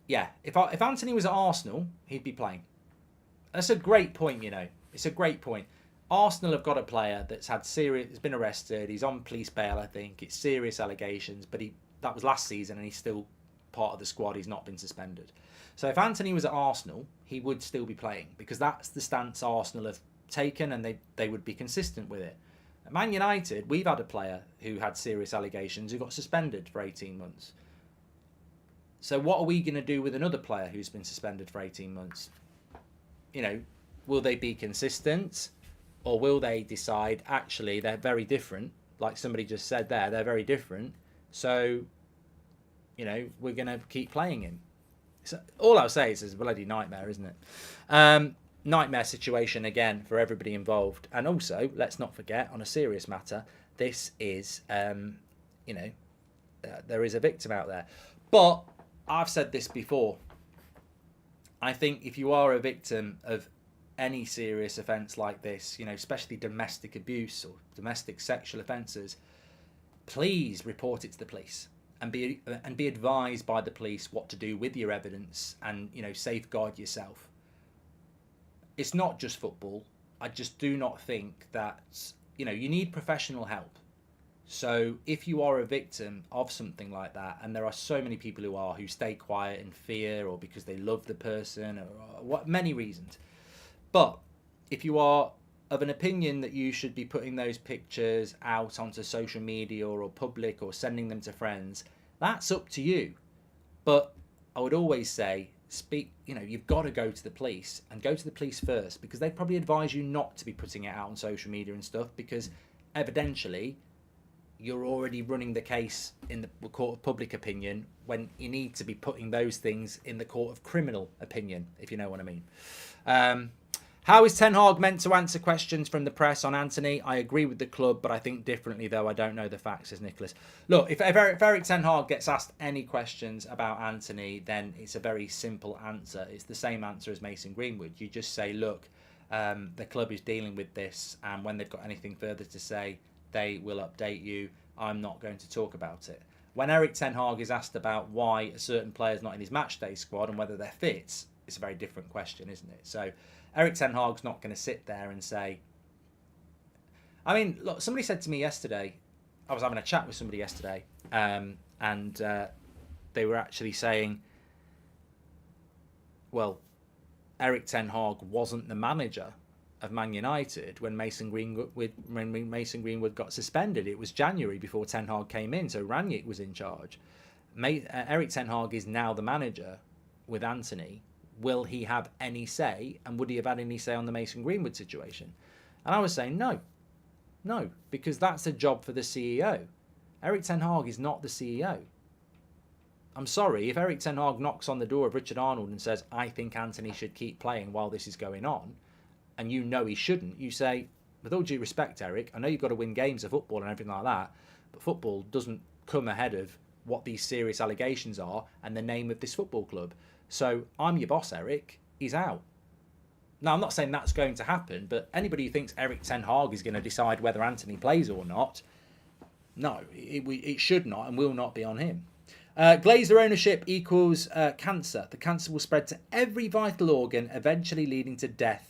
Yeah, if Antony was at Arsenal, he'd be playing. That's a great point, It's a great point. Arsenal have got a player that's has been arrested. He's on police bail, I think. It's serious allegations, but that was last season, and he's still part of the squad. He's not been suspended. So if Antony was at Arsenal, he would still be playing, because that's the stance Arsenal have taken, and they would be consistent with it. At Man United, we've had a player who had serious allegations who got suspended for 18 months. So what are we going to do with another player who's been suspended for 18 months? Will they be consistent, or will they decide actually they're very different? Like somebody just said there, they're very different. So, we're going to keep playing him. So all I'll say is it's a bloody nightmare, isn't it? Nightmare situation again for everybody involved. And also, let's not forget, on a serious matter, this is, there is a victim out there. But I've said this before. I think if you are a victim of any serious offence like this, especially domestic abuse or domestic sexual offences, please report it to the police and be advised by the police what to do with your evidence and, safeguard yourself. It's not just football. I just do not think that, you need professional help. So if you are a victim of something like that, and there are so many people who stay quiet in fear or because they love the person or many reasons. But if you are of an opinion that you should be putting those pictures out onto social media or public or sending them to friends, that's up to you. But I would always say, you've got to go to the police, and go to the police first, because they probably advise you not to be putting it out on social media and stuff, because evidentially you're already running the case in the court of public opinion when you need to be putting those things in the court of criminal opinion, if you know what I mean. How is Ten Hag meant to answer questions from the press on Antony? I agree with the club, but I think differently, though. I don't know the facts, says Nicholas. Look, if Eric Ten Hag gets asked any questions about Antony, then it's a very simple answer. It's the same answer as Mason Greenwood. You just say, look, the club is dealing with this, and when they've got anything further to say, they will update you. I'm not going to talk about it. When Eric Ten Hag is asked about why a certain player is not in his matchday squad and whether they're fit, it's a very different question, isn't it? So Eric Ten Hag's not going to sit there and say... look, somebody said to me yesterday, I was having a chat with somebody yesterday, and they were actually saying, well, Eric Ten Hag wasn't the manager of Man United when Mason Greenwood got suspended. It was January before Ten Hag came in, so Rangnick was in charge. Eric Ten Hag is now the manager with Antony. Will he have any say, and would he have had any say on the Mason Greenwood situation? And I was saying no, because that's a job for the CEO. Eric Ten Hag is not the CEO. I'm sorry, if Eric Ten Hag knocks on the door of Richard Arnold and says, I think Antony should keep playing while this is going on, and he shouldn't, you say, with all due respect, Eric, I know you've got to win games of football and everything like that, but football doesn't come ahead of what these serious allegations are and the name of this football club. So I'm your boss, Eric. He's out. Now, I'm not saying that's going to happen, but anybody who thinks Eric Ten Hag is going to decide whether Antony plays or not, no, it should not and will not be on him. Glazer ownership equals cancer. The cancer will spread to every vital organ, eventually leading to death.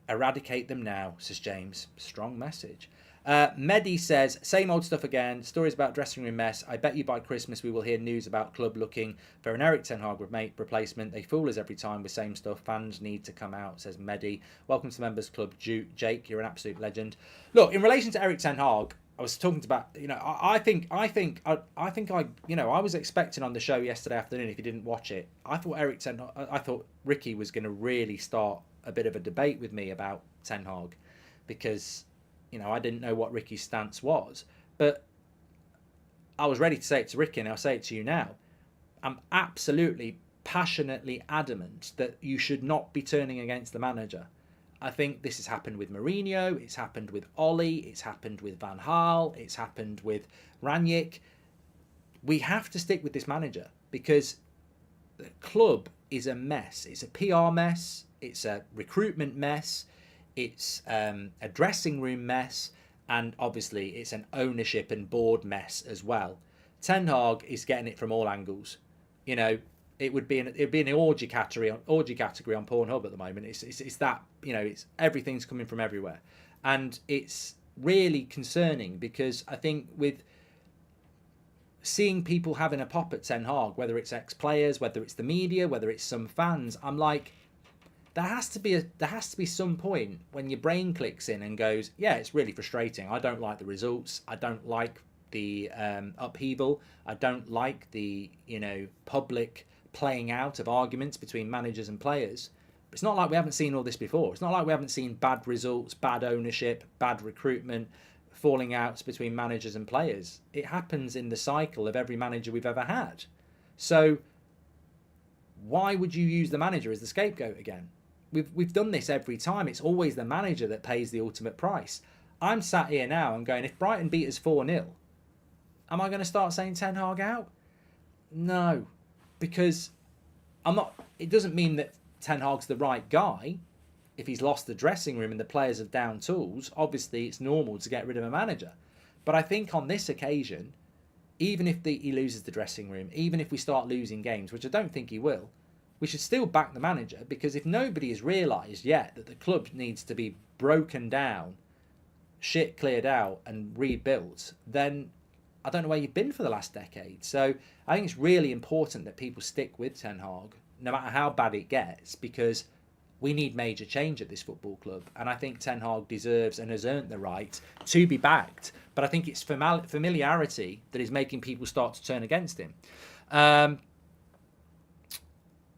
Eradicate them now, says James. Strong message. Mehdi says, same old stuff again. Stories about dressing room mess. I bet you by Christmas we will hear news about club looking for an Eric Ten Hag replacement. They fool us every time with same stuff. Fans need to come out, says Mehdi. Welcome to the Members Club, Jake. You're an absolute legend. Look, in relation to Eric Ten Hag, I was talking about, I was expecting on the show yesterday afternoon, if you didn't watch it, I thought Ricky was going to really start a bit of a debate with me about Ten Hag, because I didn't know what Ricky's stance was, but I was ready to say it to Ricky, and I'll say it to you now. I'm absolutely passionately adamant that you should not be turning against the manager. I think this has happened with Mourinho, it's happened with Ollie, it's happened with Van Gaal, it's happened with Rangnick. We have to stick with this manager because the club is a mess. It's a PR mess, it's a recruitment mess, it's a dressing room mess, and obviously it's an ownership and board mess as well. Ten Hag is getting it from all angles. You know, it'd be an orgy category on Pornhub at the moment. It's that, you know, it's everything's coming from everywhere, and it's really concerning because I think with seeing people having a pop at Ten Hag, whether it's ex-players, whether it's the media, whether it's some fans, I'm like, there has to be some point when your brain clicks in and goes, yeah, it's really frustrating. I don't like the results. I don't like the upheaval. I don't like the, you know, public playing out of arguments between managers and players. But it's not like we haven't seen all this before. It's not like we haven't seen bad results, bad ownership, bad recruitment, falling outs between managers and players. It happens in the cycle of every manager we've ever had. So why would you use the manager as the scapegoat again? We've done this every time. It's always the manager that pays the ultimate price. I'm sat here now and going, if Brighton beat us 4-0, am I going to start saying Ten Hag out? No, because I'm not. It doesn't mean that Ten Hag's the right guy. If he's lost the dressing room and the players have down tools, obviously it's normal to get rid of a manager. But I think on this occasion, even if he loses the dressing room, even if we start losing games, which I don't think he will, we should still back the manager, because if nobody has realised yet that the club needs to be broken down, shit cleared out and rebuilt, then I don't know where you've been for the last decade. So I think it's really important that people stick with Ten Hag, no matter how bad it gets, because we need major change at this football club. And I think Ten Hag deserves and has earned the right to be backed. But I think it's familiarity that is making people start to turn against him.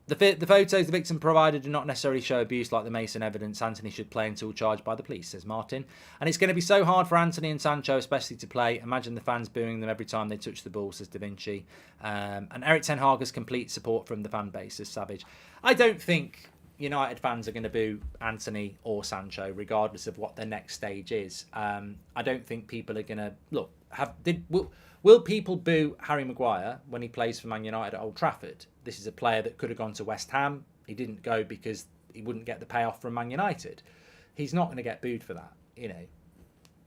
The photos the victim provided do not necessarily show abuse like the Mason evidence. Antony should play until charged by the police, says Martin. And it's going to be so hard for Antony and Sancho especially to play. Imagine the fans booing them every time they touch the ball, says Da Vinci. And Eric Ten Hag has complete support from the fan base, says Savage. I don't think United fans are going to boo Antony or Sancho, regardless of what their next stage is. I don't think people are going to... Look, will people boo Harry Maguire when he plays for Man United at Old Trafford? This is a player that could have gone to West Ham. He didn't go because he wouldn't get the payoff from Man United. He's not going to get booed for that. You know,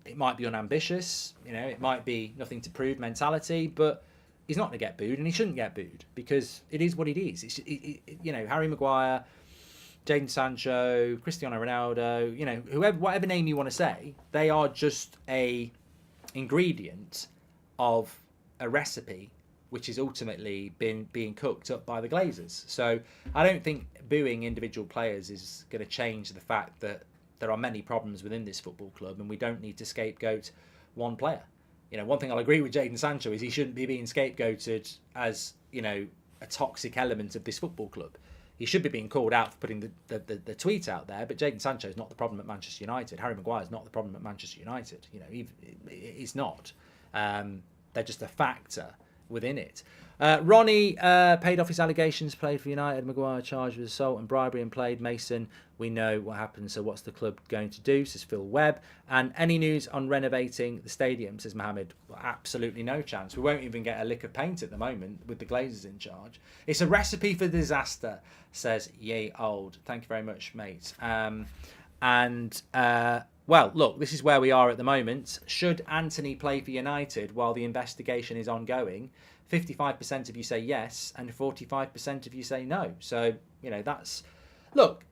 it might be unambitious. You know, it might be nothing to prove mentality, but he's not going to get booed, and he shouldn't get booed because it is what it is. Harry Maguire, Jadon Sancho, Cristiano Ronaldo, whatever name you want to say, they are just a ingredient of a recipe which is ultimately being cooked up by the Glazers. So I don't think booing individual players is going to change the fact that there are many problems within this football club, and we don't need to scapegoat one player. One thing I'll agree with Jadon Sancho is he shouldn't be being scapegoated as, a toxic element of this football club. He should be being called out for putting the tweet out there, but Jadon Sancho is not the problem at Manchester United. Harry Maguire is not the problem at Manchester United. He's not. They're just a factor within it. Ronnie paid off his allegations, played for United. Maguire charged with assault and bribery and played. Mason, we know what happened, so what's the club going to do, says Phil Webb. And any news on renovating the stadium, says Mohammed? Well, absolutely no chance. We won't even get a lick of paint at the moment with the Glazers in charge. It's a recipe for disaster, says Ye Old. Thank you very much, mate. Well, look, this is where we are at the moment. Should Antony play for United while the investigation is ongoing? 55% of you say yes, and 45% of you say no. So, that's... Look,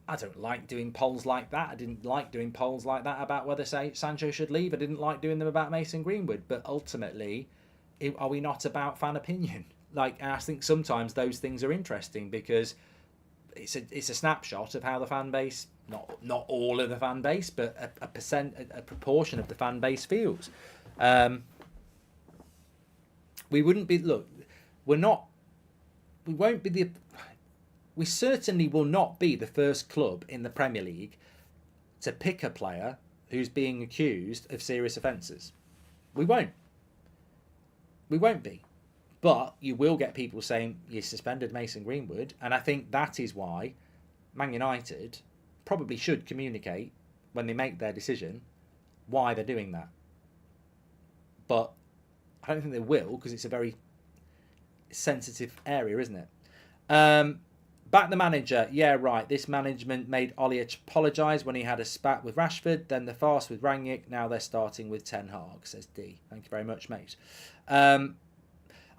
I don't like doing polls like that. I didn't like doing polls like that about whether, say, Sancho should leave. I didn't like doing them about Mason Greenwood. But ultimately, are we not about fan opinion? I think sometimes those things are interesting because it's a snapshot of how the fan base... Not all of the fan base, but a proportion of the fan base feels. We wouldn't be. Look, we won't be the. We certainly will not be the first club in the Premier League to pick a player who's being accused of serious offences. We won't. We won't be. But you will get people saying you suspended Mason Greenwood, and I think that is why Man United probably should communicate when they make their decision why they're doing that. But I don't think they will, because it's a very sensitive area, isn't it? Back the manager. Yeah, right. This management made Ollie apologise when he had a spat with Rashford, then the farce with Rangnick. Now they're starting with Ten Hag, says D. Thank you very much, mate.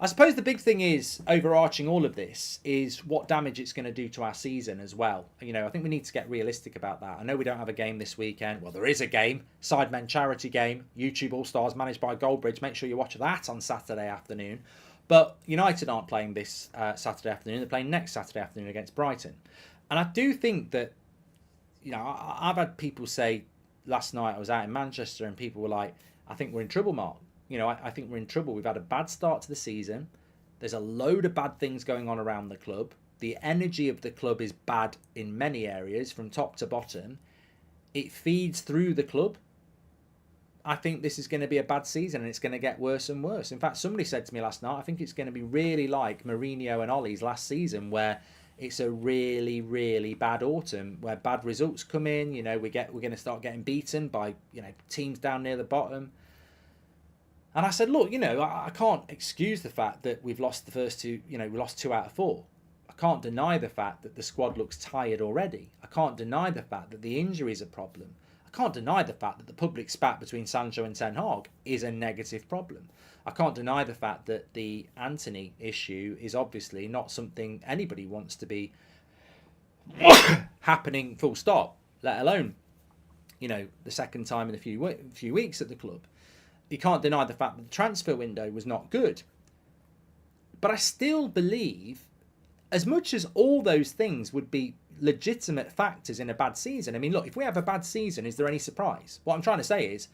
I suppose the big thing is, overarching all of this, is what damage it's going to do to our season as well. You know, I think we need to get realistic about that. I know we don't have a game this weekend. Well, there is a game. Sidemen charity game. YouTube All-Stars managed by Goldbridge. Make sure you watch that on Saturday afternoon. But United aren't playing this Saturday afternoon. They're playing next Saturday afternoon against Brighton. And I do think that, you know, I've had people say, last night I was out in Manchester and people were like, I think we're in trouble, Mark. You know, I think we're in trouble. We've had a bad start to the season. There's a load of bad things going on around the club. The energy of the club is bad in many areas, from top to bottom. It feeds through the club. I think this is going to be a bad season and it's going to get worse and worse. In fact, somebody said to me last night, I think it's going to be really like Mourinho and Ollie's last season, where it's a really, really bad autumn, where bad results come in. You know, we're going to start getting beaten by, you know, teams down near the bottom. And I said, look, you know, I can't excuse the fact that we've lost the first two, you know, we lost 2 out of 4. I can't deny the fact that the squad looks tired already. I can't deny the fact that the injury is a problem. I can't deny the fact that the public spat between Sancho and Ten Hag is a negative problem. I can't deny the fact that the Antony issue is obviously not something anybody wants to be happening full stop, let alone, you know, the second time in a few weeks at the club. You can't deny the fact that the transfer window was not good. But I still believe, as much as all those things would be legitimate factors in a bad season, I mean, look, if we have a bad season, is there any surprise? What I'm trying to say is,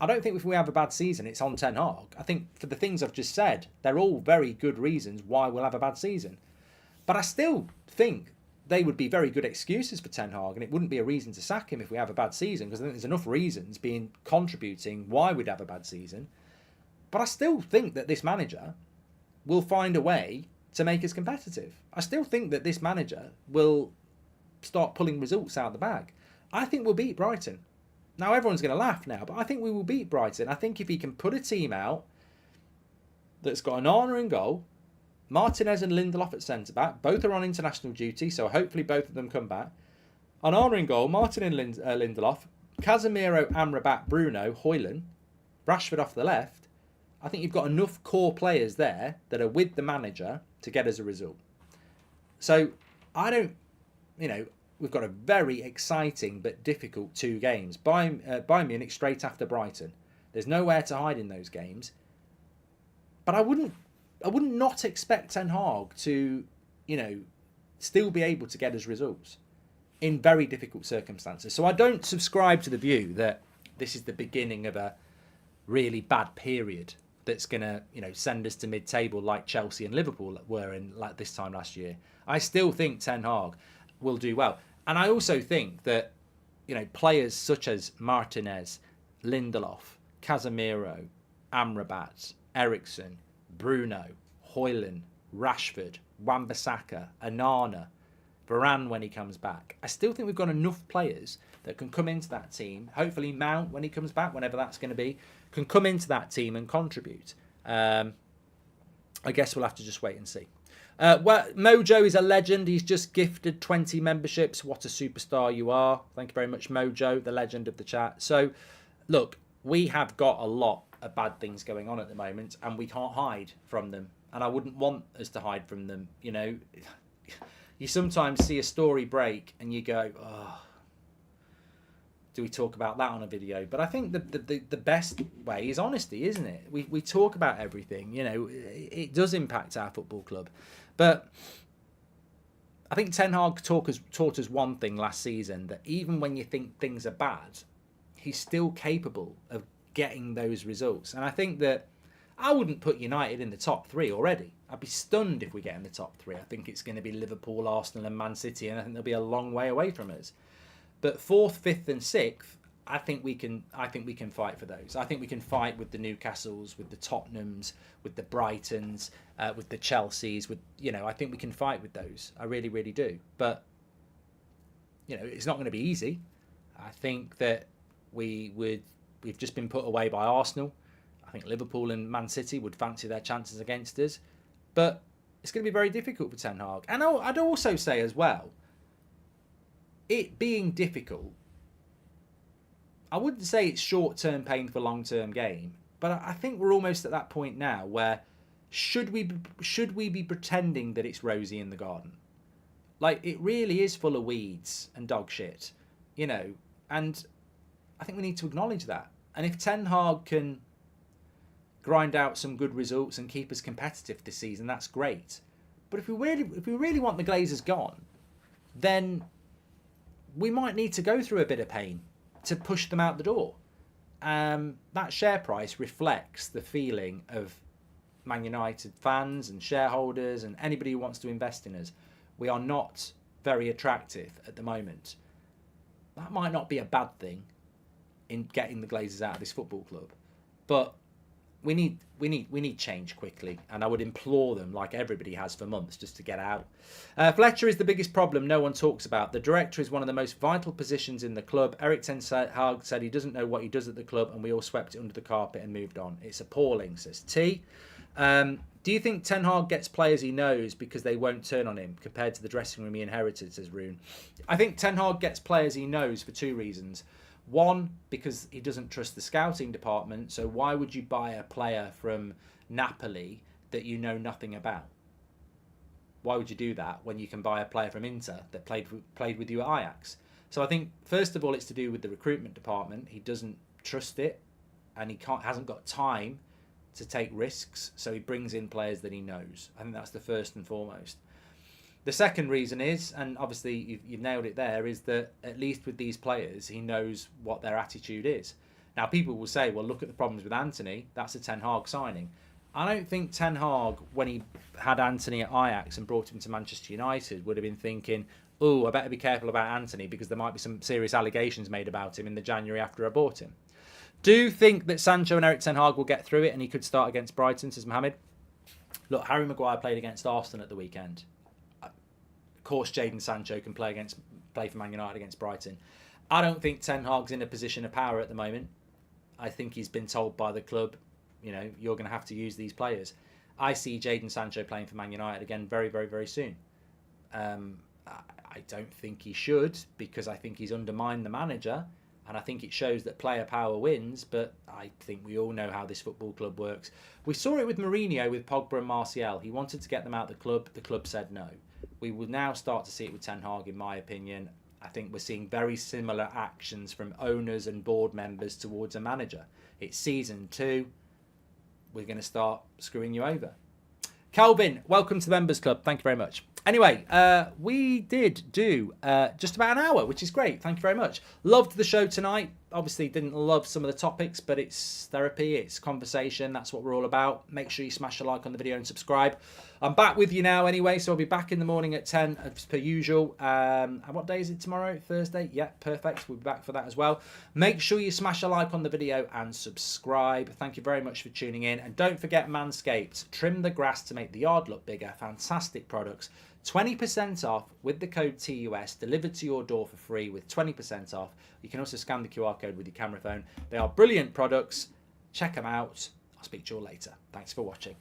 I don't think if we have a bad season, it's on Ten Hag. I think for the things I've just said, they're all very good reasons why we'll have a bad season. But I still think they would be very good excuses for Ten Hag, and it wouldn't be a reason to sack him if we have a bad season, because I think there's enough reasons contributing why we'd have a bad season. But I still think that this manager will find a way to make us competitive. I still think that this manager will start pulling results out of the bag. I think we'll beat Brighton. Now, everyone's going to laugh now, but I think we will beat Brighton. I think if he can put a team out that's got an Onana in goal, Martinez and Lindelof at centre-back. Both are on international duty, so hopefully both of them come back. Onana in goal, Martin and Lindelof, Casemiro, Amrabat, Bruno, Højlund, Rashford off the left. I think you've got enough core players there that are with the manager to get us a result. So, I don't, you know, we've got a very exciting but difficult 2 games. Bayern Munich straight after Brighton. There's nowhere to hide in those games. But I wouldn't not expect Ten Hag to, you know, still be able to get us results in very difficult circumstances. So I don't subscribe to the view that this is the beginning of a really bad period that's going to, you know, send us to mid-table like Chelsea and Liverpool were in like this time last year. I still think Ten Hag will do well. And I also think that, you know, players such as Martinez, Lindelof, Casemiro, Amrabat, Eriksen, Bruno, Højlund, Rashford, Wan-Bissaka, Onana, Varane when he comes back. I still think we've got enough players that can come into that team. Hopefully Mount, when he comes back, whenever that's going to be, can come into that team and contribute. I guess we'll have to just wait and see. Well, Mojo is a legend. He's just gifted 20 memberships. What a superstar you are. Thank you very much, Mojo, the legend of the chat. So, look, we have got a lot of bad things going on at the moment, and we can't hide from them. And I wouldn't want us to hide from them. You know, you sometimes see a story break and you go, oh, do we talk about that on a video? But I think the best way is honesty, isn't it? We talk about everything. You know, it does impact our football club. But I think Ten Hag taught us one thing last season, that even when you think things are bad, he's still capable of getting those results. And I think that I wouldn't put United in the top 3 already. I'd be stunned if we get in the top 3. I think it's going to be Liverpool, Arsenal and Man City, and I think they'll be a long way away from us. But 4th, 5th and 6th, I think we can fight for those. I think we can fight with the Newcastles, with the Tottenhams, with the Brightons, with the Chelseas. I think we can fight with those. I really, really do. But it's not going to be easy. I think that we've just been put away by Arsenal. I think Liverpool and Man City would fancy their chances against us. But it's going to be very difficult for Ten Hag. And I'd also say as well, it being difficult, I wouldn't say it's short-term pain for long-term gain, but I think we're almost at that point now where should we be pretending that it's rosy in the garden? Like, it really is full of weeds and dog shit, and I think we need to acknowledge that. And if Ten Hag can grind out some good results and keep us competitive this season, that's great. But if we really want the Glazers gone, then we might need to go through a bit of pain to push them out the door. That share price reflects the feeling of Man United fans and shareholders and anybody who wants to invest in us. We are not very attractive at the moment. That might not be a bad thing in getting the Glazers out of this football club, but we need change quickly, and I would implore them, like everybody has for months, just to get out. Fletcher is the biggest problem no one talks about. The director is one of the most vital positions in the club. Erik ten Hag said he doesn't know what he does at the club, and we all swept it under the carpet and moved on. It's appalling, says T. Do you think Ten Hag gets players he knows because they won't turn on him compared to the dressing room he inherited, says Rune? I think Ten Hag gets players he knows for two reasons. One, because he doesn't trust the scouting department, so why would you buy a player from Napoli that you know nothing about? Why would you do that when you can buy a player from Inter that played with you at Ajax? So I think, first of all, it's to do with the recruitment department. He doesn't trust it, and he hasn't got time to take risks, so he brings in players that he knows. I think that's the first and foremost. The second reason is, and obviously you've nailed it there, is that at least with these players, he knows what their attitude is. Now, people will say, well, look at the problems with Antony. That's a Ten Hag signing. I don't think Ten Hag, when he had Antony at Ajax and brought him to Manchester United, would have been thinking, oh, I better be careful about Antony because there might be some serious allegations made about him in the January after I bought him. Do you think that Sancho and Erik ten Hag will get through it and he could start against Brighton, says Mohammed? Look, Harry Maguire played against Arsenal at the weekend. Of course, Jadon Sancho can play for Man United against Brighton. I don't think Ten Hag's in a position of power at the moment. I think he's been told by the club, you're going to have to use these players. I see Jadon Sancho playing for Man United again very, very, very soon. I don't think he should, because I think he's undermined the manager, and I think it shows that player power wins, but I think we all know how this football club works. We saw it with Mourinho, with Pogba and Martial. He wanted to get them out of the club. The club said no. We will now start to see it with Ten Hag, in my opinion. I think we're seeing very similar actions from owners and board members towards a manager. It's season 2. We're going to start screwing you over. Calvin, welcome to the Members Club. Thank you very much. Anyway, we did do just about an hour, which is great. Thank you very much. Loved the show tonight. Obviously didn't love some of the topics, but it's therapy, it's conversation. That's what we're all about. Make sure you smash a like on the video and subscribe. I'm back with you now anyway, so I'll be back in the morning at 10 as per usual. And what day is it tomorrow? Thursday? Yeah, perfect. We'll be back for that as well. Make sure you smash a like on the video and subscribe. Thank you very much for tuning in. And don't forget Manscaped. Trim the grass to make the yard look bigger. Fantastic products. 20% off with the code TUS, delivered to your door for free with 20% off. You can also scan the QR code with your camera phone. They are brilliant products. Check them out. I'll speak to you all later. Thanks for watching.